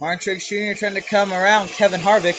[SPEAKER 1] Martin Truex Jr. trying to come around Kevin Harvick.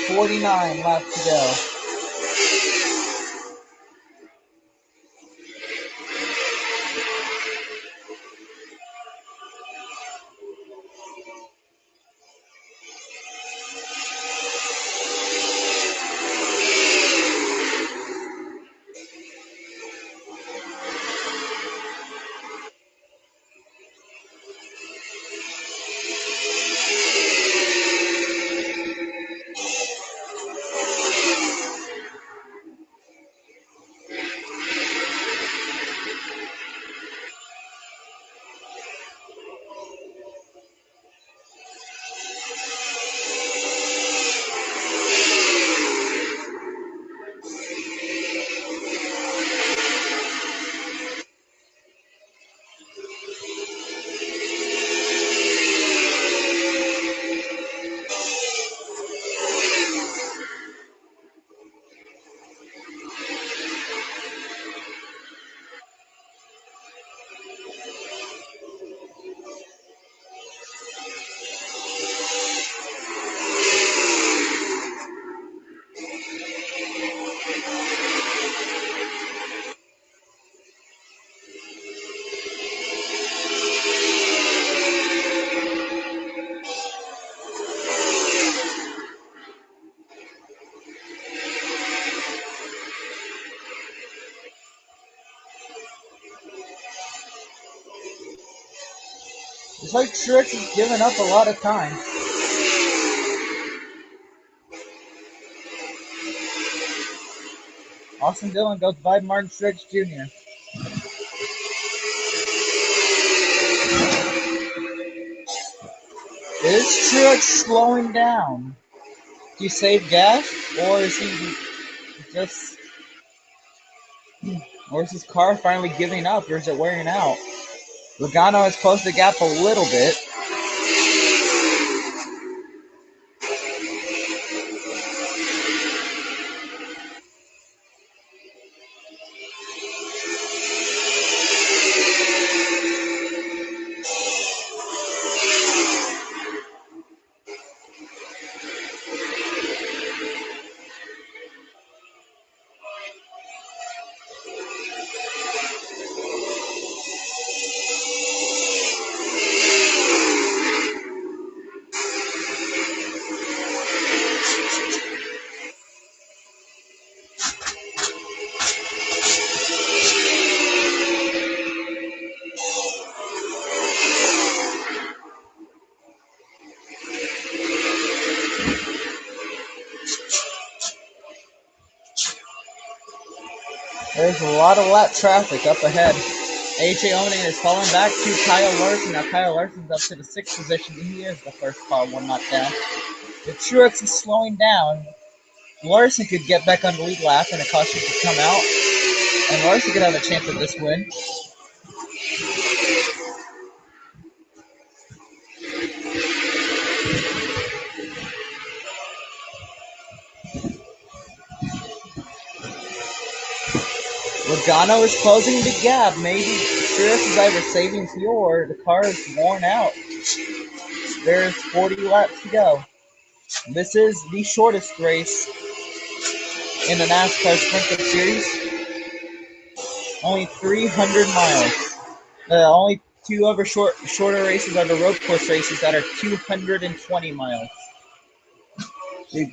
[SPEAKER 1] 49 laps to go. It's like Truex is giving up a lot of time. Austin Dillon goes by Martin Truex Jr. Is Truex slowing down? Do you save gas, or is he just, or is his car finally giving up, or is it wearing out? Logano has closed the gap a little bit. There's a lot of lap traffic up ahead. AJ Owning is falling back to Kyle Larson. Now Kyle Larson's up to the 6th position. He is the first car one knocked down. If Truex is slowing down, Larson could get back on the lead lap and a caution could come out. And Larson could have a chance at this win. Logano is closing the gap. Maybe Truex is either saving fuel or the car is worn out. There's 40 laps to go. This is the shortest race in the NASCAR Sprint Cup Series. Only 300 miles. Only two other shorter races are the road course races that are 220 miles.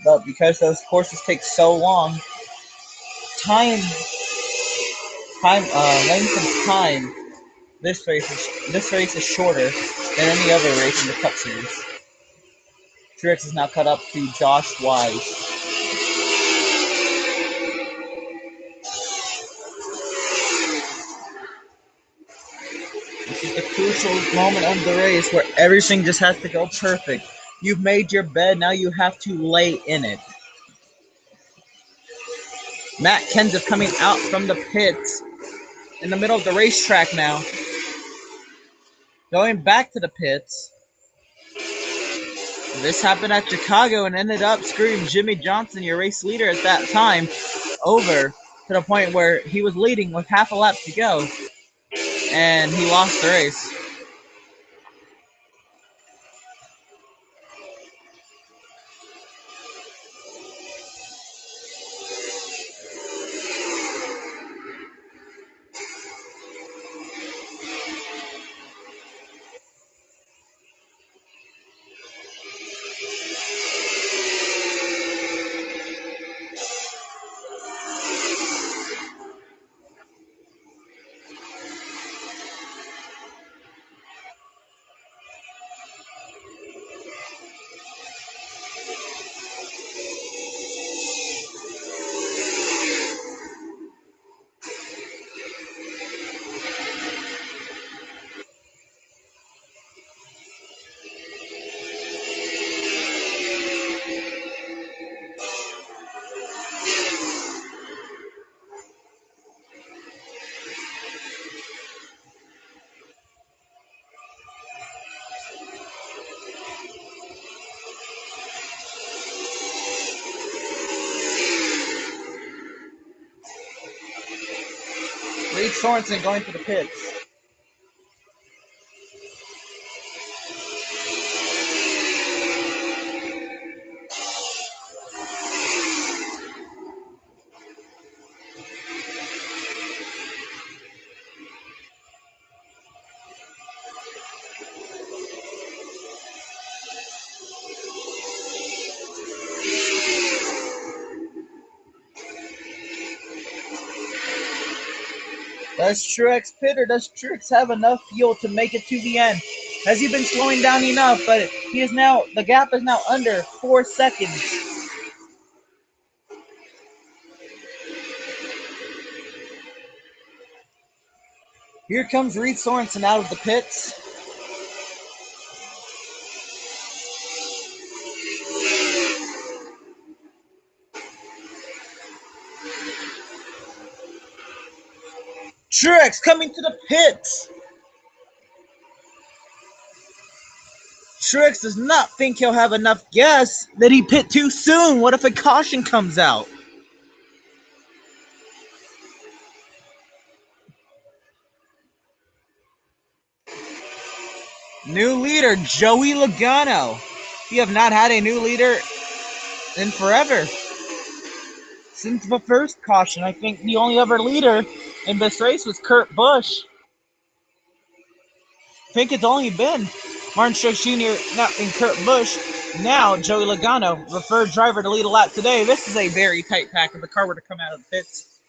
[SPEAKER 1] But because those courses take so long, length and time, this race is shorter than any other race in the Cup Series. Truex is now cut up to Josh Wise. This is the crucial moment of the race where everything just has to go perfect. You've made your bed, now you have to lay in it. Matt Kenseth coming out from the pits in the middle of the racetrack now. Going back to the pits. This happened at Chicago and ended up screwing Jimmy Johnson, your race leader at that time, over to the point where he was leading with half a lap to go. And he lost the race. Reed Sorensen going to the pits. Does Truex pit, or does Truex have enough fuel to make it to the end? Has he been slowing down enough? But he is now, the gap is now under 4 seconds. Here comes Reed Sorensen out of the pits. Truex coming to the pits. Truex does not think he'll have enough gas. That he pit too soon? What if a caution comes out? New leader, Joey Logano. We have not had a new leader in forever. Since the first caution, I think the only other leader in this race was Kurt Busch. I think it's only been Martin Truex Jr. now and Kurt Busch. Now Joey Logano, the third driver to lead a lap today. This is a very tight pack if the car were to come out of the pits.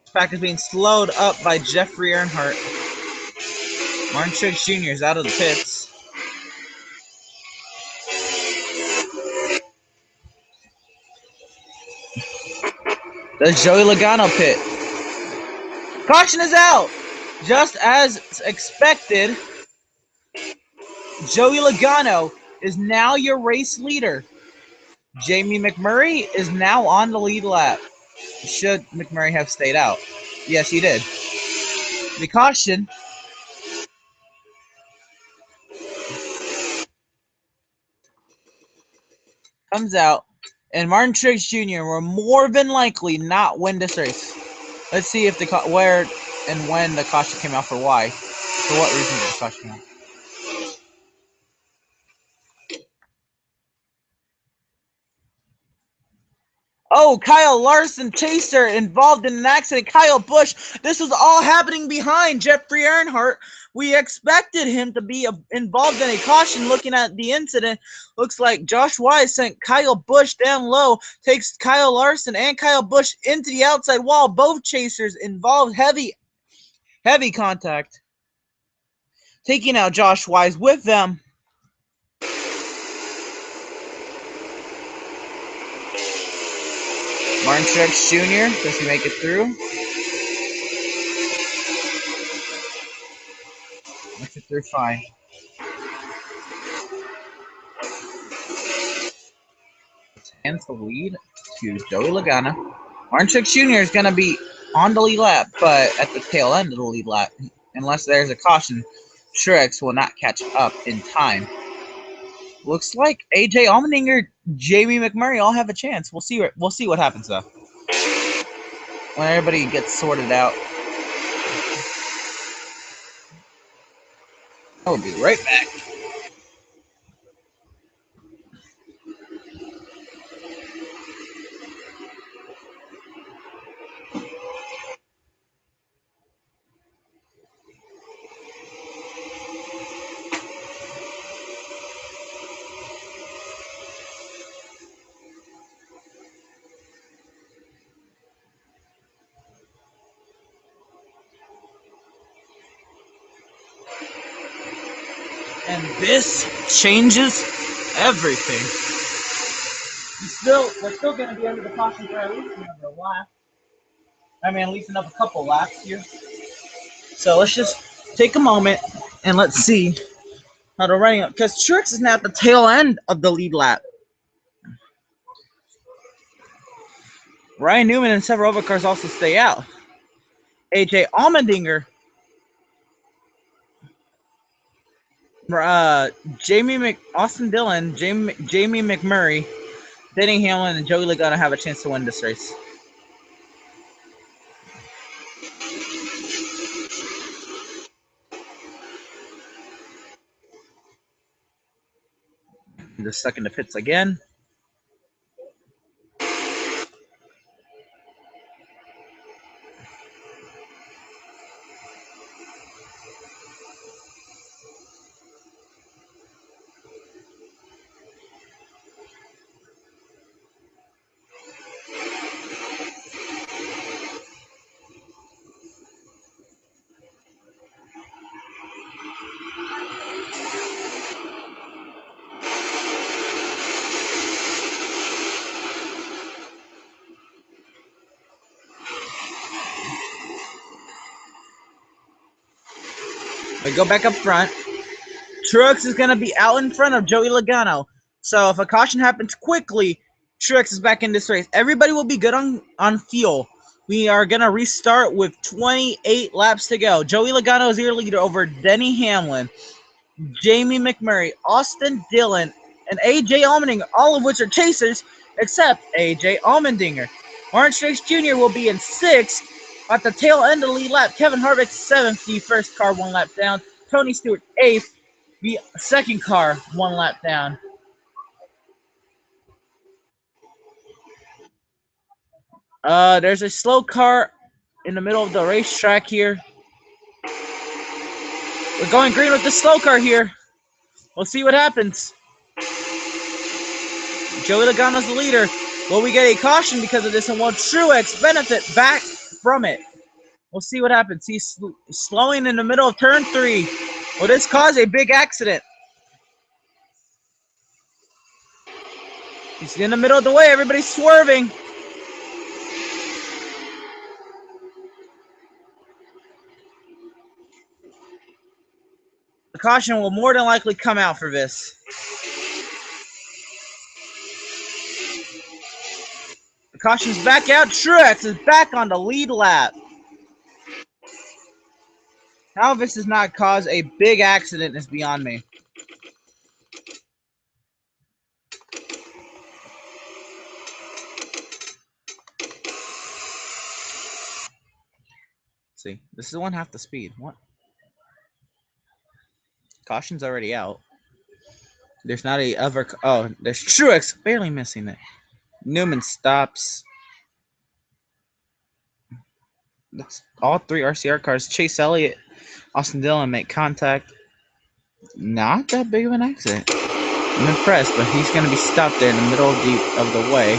[SPEAKER 1] This pack is being slowed up by Jeffrey Earnhardt. Martin Truex Jr. is out of the pits. Does Joey Logano pit? Caution is out! Just as expected, Joey Logano is now your race leader. Jamie McMurray is now on the lead lap. Should McMurray have stayed out? Yes, he did. The caution comes out, and Martin Truex Jr. will more than likely not win this race. Let's see if where and when the caution came out for why. For what reason did the caution come out? Oh, Kyle Larson, chaser, involved in an accident. Kyle Busch. This was all happening behind Jeffrey Earnhardt. We expected him to be involved in a caution. Looking at the incident, looks like Josh Wise sent Kyle Busch down low, takes Kyle Larson and Kyle Busch into the outside wall. Both chasers involved, heavy contact. Taking out Josh Wise with them. Martin Truex Jr., does he make it through? Makes it through fine. Hands the lead to Joey Logano. Martin Truex Jr. is going to be on the lead lap, but at the tail end of the lead lap, unless there's a caution, Truex will not catch up in time. Looks like AJ Allmendinger, Jamie McMurray all have a chance. We'll see what happens though. When everybody gets sorted out. I'll be right back. And this changes everything. We're still going to be under the caution for at least another lap. I mean, at least another couple laps here. So let's just take a moment and let's see how they're running up. Because Truex is now at the tail end of the lead lap. Ryan Newman and several other cars also stay out. AJ Allmendinger, Austin Dillon, Jamie McMurray, Denny Hamlin and Joey Logano have a chance to win this race. Just stuck in the pits again. We go back up front. Truex is going to be out in front of Joey Logano. So if a caution happens quickly, Truex is back in this race. Everybody will be good on fuel. We are going to restart with 28 laps to go. Joey Logano is your leader over Denny Hamlin, Jamie McMurray, Austin Dillon, and A.J. Allmendinger, all of which are chasers, except A.J. Allmendinger. Martin Truex Jr. will be in 6th. At the tail end of the lead lap, Kevin Harvick 7th, the first car 1 lap down. Tony Stewart 8th, the second car 1 lap down. There's a slow car in the middle of the racetrack here. We're going green with the slow car here. We'll see what happens. Joey Logano's the leader. Will we get a caution because of this, and will Truex benefit back from it? We'll see what happens. He's slowing in the middle of turn 3. Will this cause a big accident? He's in the middle of the way. Everybody's swerving. The caution will more than likely come out for this. The caution's back out. Truex is back on the lead lap. How this does not cause a big accident is beyond me. See, this is 1/2 the speed. What? Caution's already out. There's not a other. Oh, there's Truex barely missing it. Newman stops. That's all 3 RCR cars. Chase Elliott, Austin Dillon make contact. Not that big of an accident. I'm impressed, but he's going to be stopped there in the middle of the way.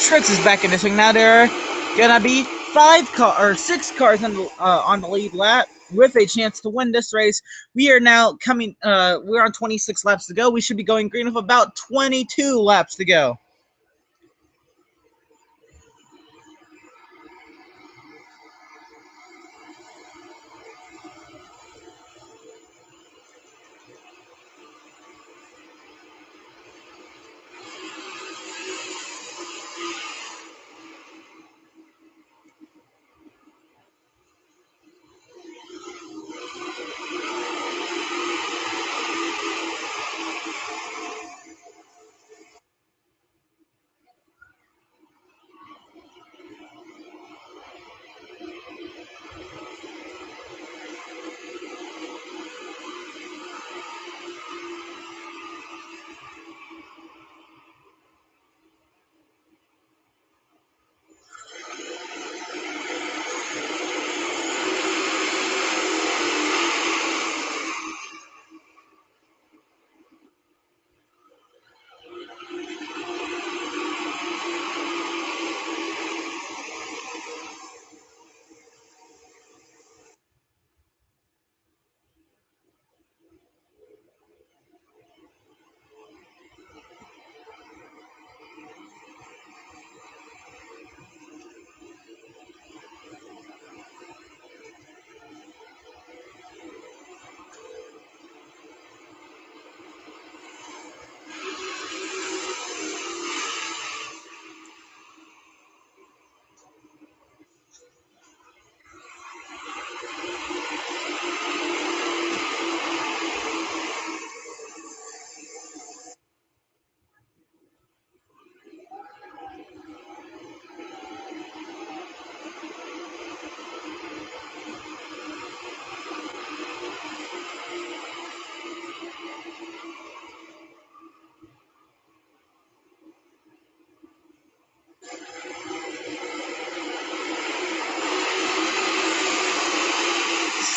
[SPEAKER 1] Truex is back in this ring. Now there are gonna be 6 cars on the lead lap with a chance to win this race. We are now coming. We're on 26 laps to go. We should be going green with about 22 laps to go.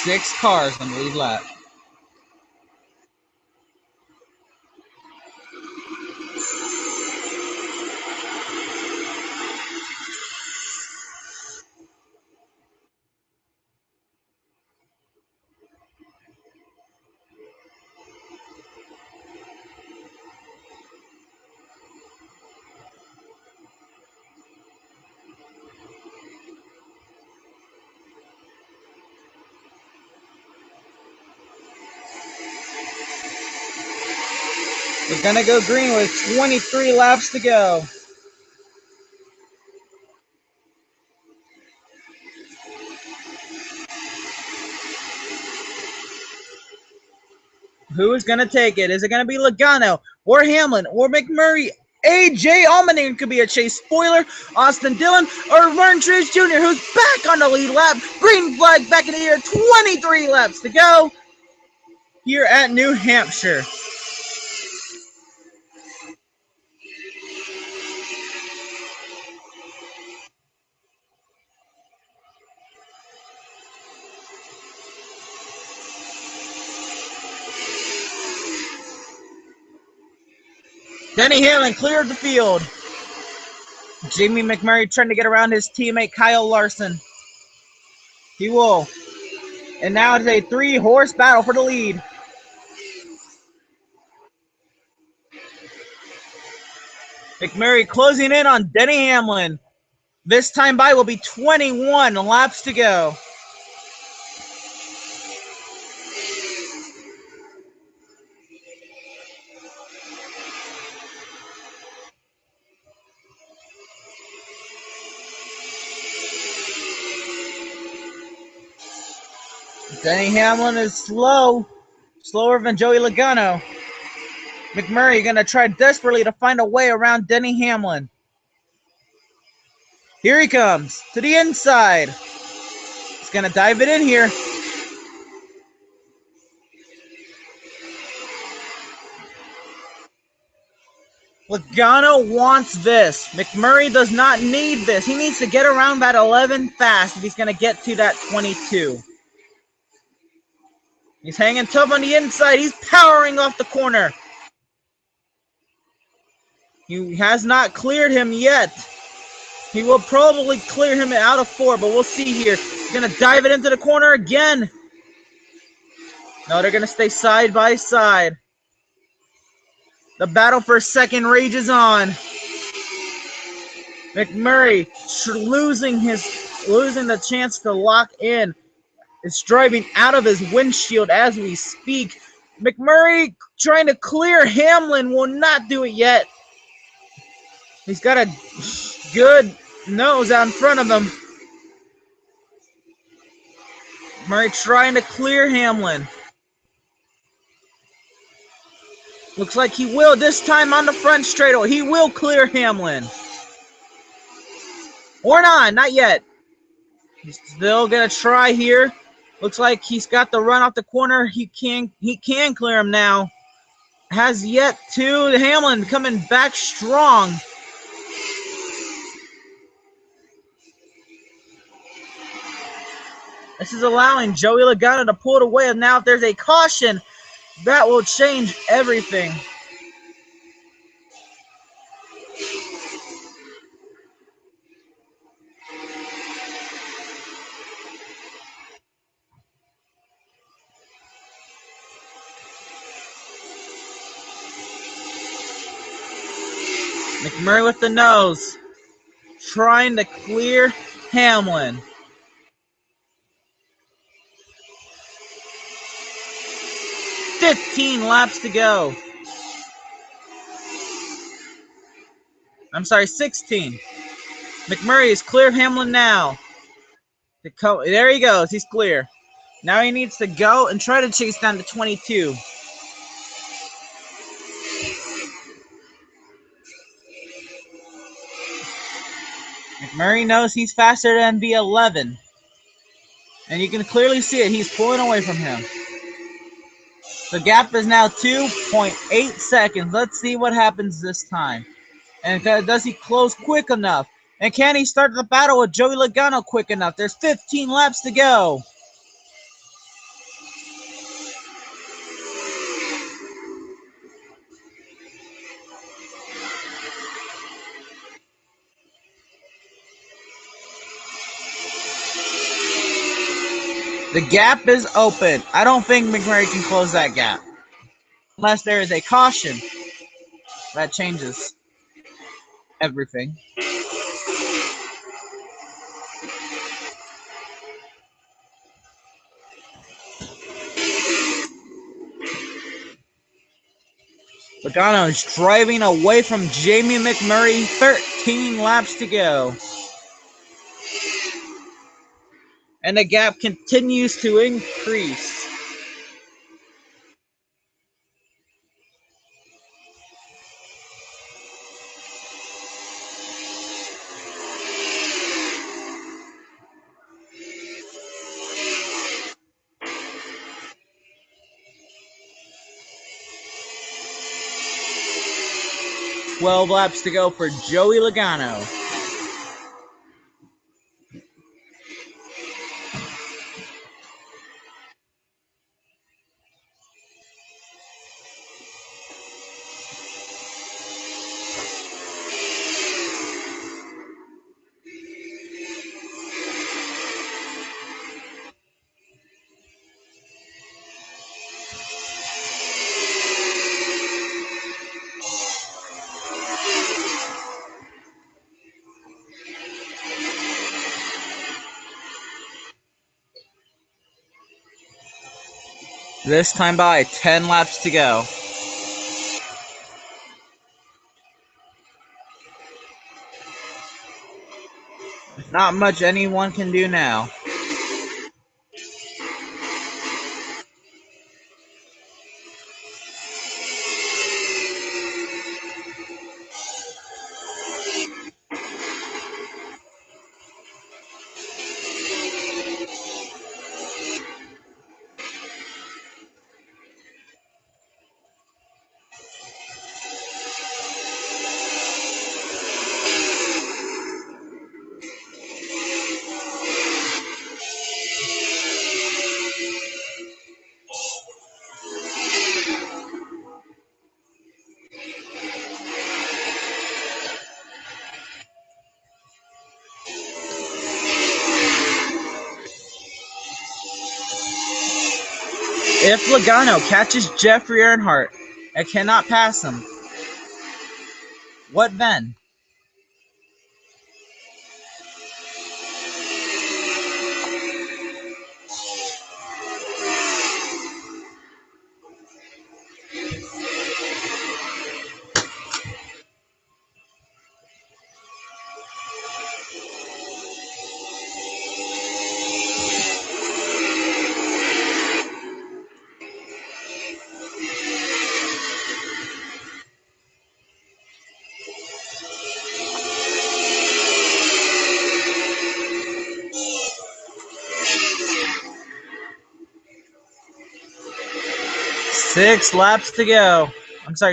[SPEAKER 1] 6 cars on the lead lap. We're going to go green with 23 laps to go. Who is going to take it? Is it going to be Logano or Hamlin or McMurray? AJ Allmendinger could be a chase spoiler. Austin Dillon or Martin Truex Jr., who's back on the lead lap. Green flag back in the air. 23 laps to go here at New Hampshire. Denny Hamlin cleared the field. Jamie McMurray trying to get around his teammate Kyle Larson. He will. And now it's a 3-horse battle for the lead. McMurray closing in on Denny Hamlin. This time by will be 21 laps to go. Denny Hamlin is slower than Joey Logano. McMurray going to try desperately to find a way around Denny Hamlin. Here he comes to the inside. He's going to dive it in here. Logano wants this. McMurray does not need this. He needs to get around that 11 fast if he's going to get to that 22. He's hanging tough on the inside. He's powering off the corner. He has not cleared him yet. He will probably clear him out of 4, but we'll see here. He's going to dive it into the corner again. No, they're going to stay side by side. The battle for second rages on. McMurray losing the chance to lock in. Is driving out of his windshield as we speak. McMurray trying to clear Hamlin, will not do it yet. He's got a good nose out in front of him. Murray trying to clear Hamlin. Looks like he will this time on the front straightaway. He will clear Hamlin. Or not yet. He's still gonna try here. Looks like he's got the run off the corner. He can clear him now. Has yet to. Hamlin coming back strong. This is allowing Joey Logano to pull it away. And now if there's a caution, that will change everything. McMurray with the nose, trying to clear Hamlin. $15 laps to go. I'm sorry, 16. McMurray is clear of Hamlin now. There he goes. He's clear. Now he needs to go and try to chase down to 22. McMurray knows he's faster than the 11. And you can clearly see it. He's pulling away from him. The gap is now 2.8 seconds. Let's see what happens this time. And does he close quick enough? And can he start the battle with Joey Logano quick enough? There's 15 laps to go. The gap is open. I don't think McMurray can close that gap. Unless there is a caution. That changes everything. Logano is driving away from Jamie McMurray. 13 laps to go. And the gap continues to increase. "12 laps to go for Joey Logano. This time by 10 laps to go. Not much anyone can do now. If Logano catches Jeffrey Earnhardt and cannot pass him, what then?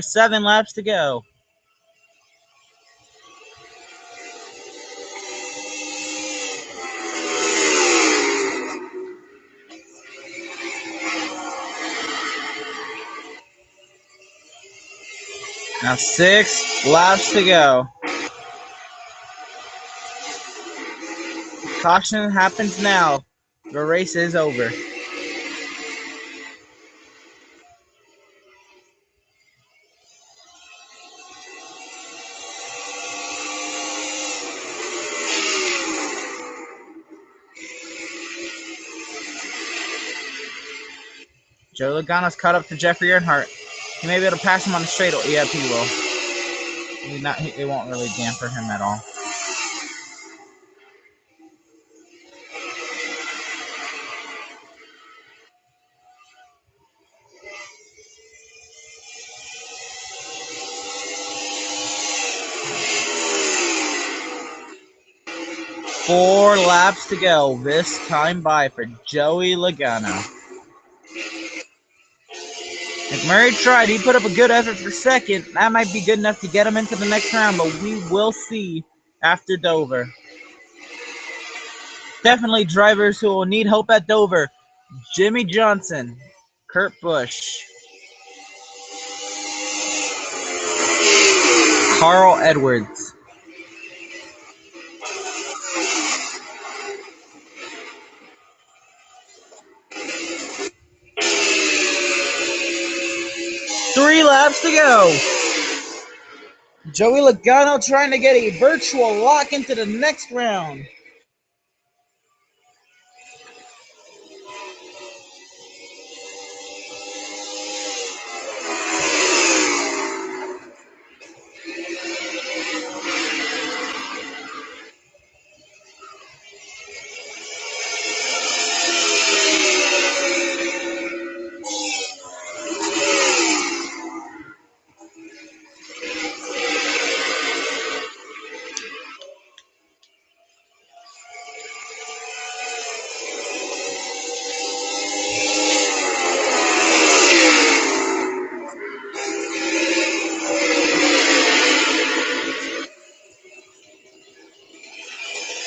[SPEAKER 1] Seven laps to go. Now 6 laps to go. Caution happens now. The race is over. Joe Logano's caught up to Jeffrey Earnhardt. He may be able to pass him on the straight. Yep, he will. It won't really damper him at all. Four laps to go. This time by for Joey Logano. McMurray tried. He put up a good effort for second. That might be good enough to get him into the next round, but we will see after Dover. Definitely drivers who will need help at Dover. Jimmy Johnson, Kurt Busch, Carl Edwards. 3 laps to go. Joey Logano trying to get a virtual lock into the next round.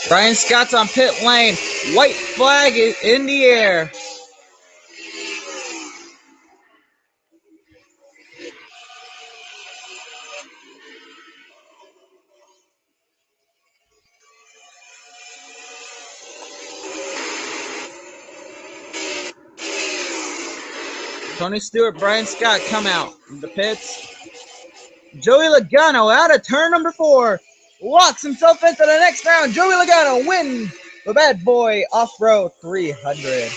[SPEAKER 1] Brian Scott's on pit lane. White flag is in the air. Tony Stewart, Brian Scott come out in the pits. Joey Logano out of turn number 4. Locks himself into the next round. Joey Logano wins the Bad Boy Off-Road 300.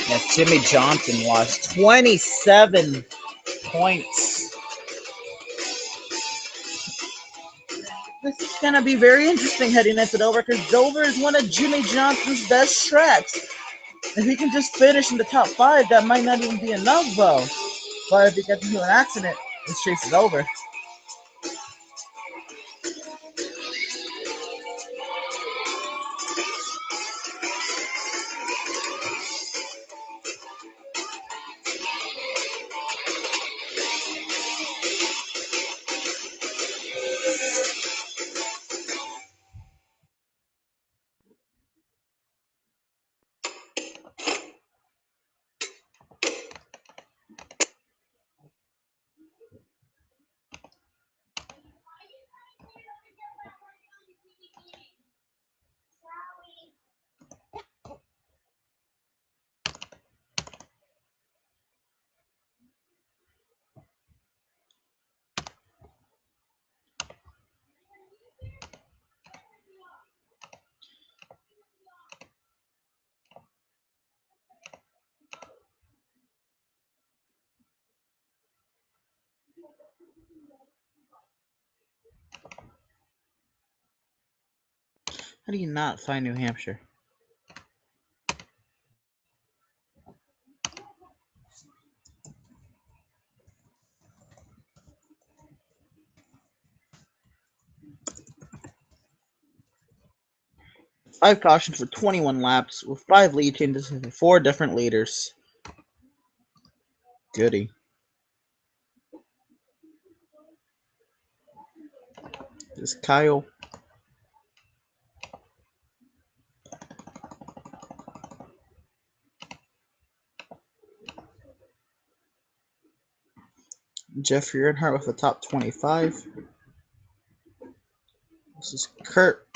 [SPEAKER 1] Yes, Jimmy Johnson lost 27 points. This is going to be very interesting heading into Dover because Dover is one of Jimmy Johnson's best tracks. If he can just finish in the top 5, that might not even be enough, though. But if he gets into an accident, this chase is over. How do you not find New Hampshire? Five cautions for 21 laps with 5 lead changes and 4 different leaders. Goody. This is Kyle. Jeffrey Earnhardt with the top 25. This is Kurt.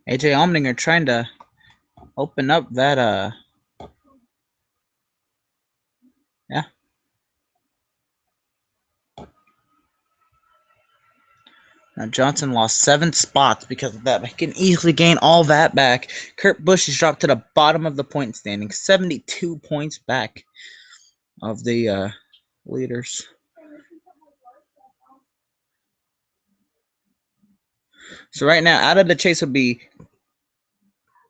[SPEAKER 1] AJ Allmendinger trying to open up that, yeah. Now Johnson lost 7 spots because of that. He can easily gain all that back. Kurt Busch has dropped to the bottom of the point standing, 72 points back of the leaders. So right now, out of the chase would be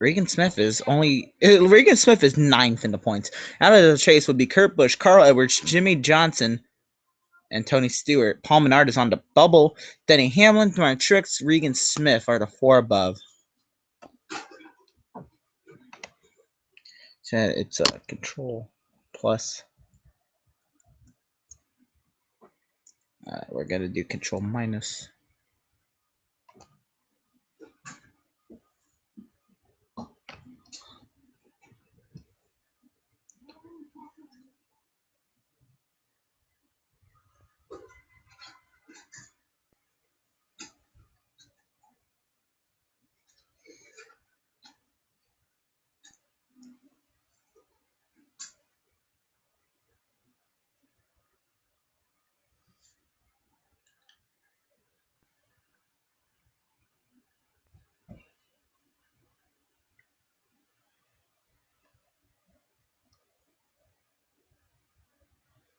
[SPEAKER 1] Regan Smith is 9th in the points. Out of the chase would be Kurt Busch, Carl Edwards, Jimmy Johnson, and Tony Stewart. Paul Menard is on the bubble. Denny Hamlin, Brian Truex, Regan Smith are the 4 above. So it's a control plus. We're going to do control minus.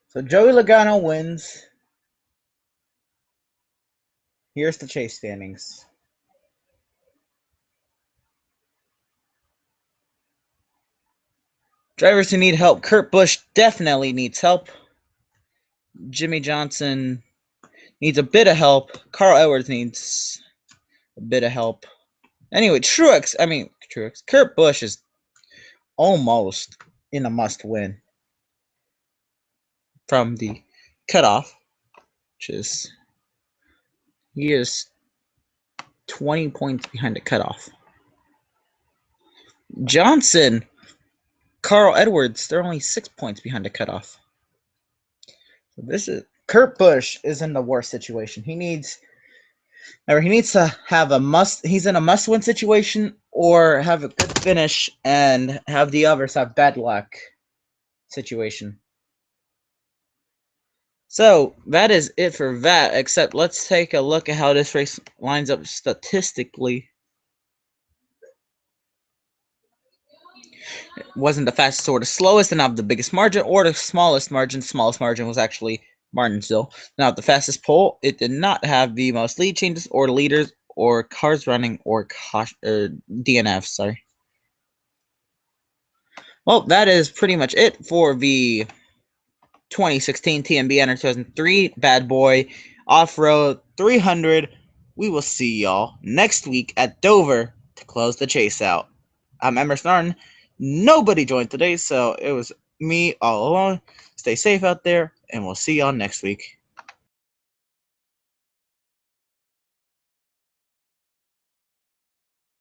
[SPEAKER 1] So Joey Logano wins. Here's the chase standings. Drivers who need help. Kurt Busch definitely needs help. Jimmy Johnson needs a bit of help. Carl Edwards needs a bit of help. Anyway, Kurt Busch is almost in a must-win from the cutoff, which is he is 20 points behind the cutoff. Johnson, Carl Edwards, they're only 6 points behind the cutoff. So Kurt Busch is in the worst situation. He needs to have he's in a must-win situation or have a good finish and have the others have bad luck situation. So that is it for that, except let's take a look at how this race lines up statistically. It wasn't the fastest or the slowest, and not the biggest margin or the smallest margin. The smallest margin was actually Martinsville. Now, the fastest pole, it did not have the most lead changes or leaders or cars running or DNFs, sorry. Well, that is pretty much it for the 2016 TNB NR2003 Bad Boy Off-Road 300. We will see y'all next week at Dover to close the chase out. I'm Emerson Arden. Nobody joined today, so it was me all alone. Stay safe out there, and we'll see y'all next week.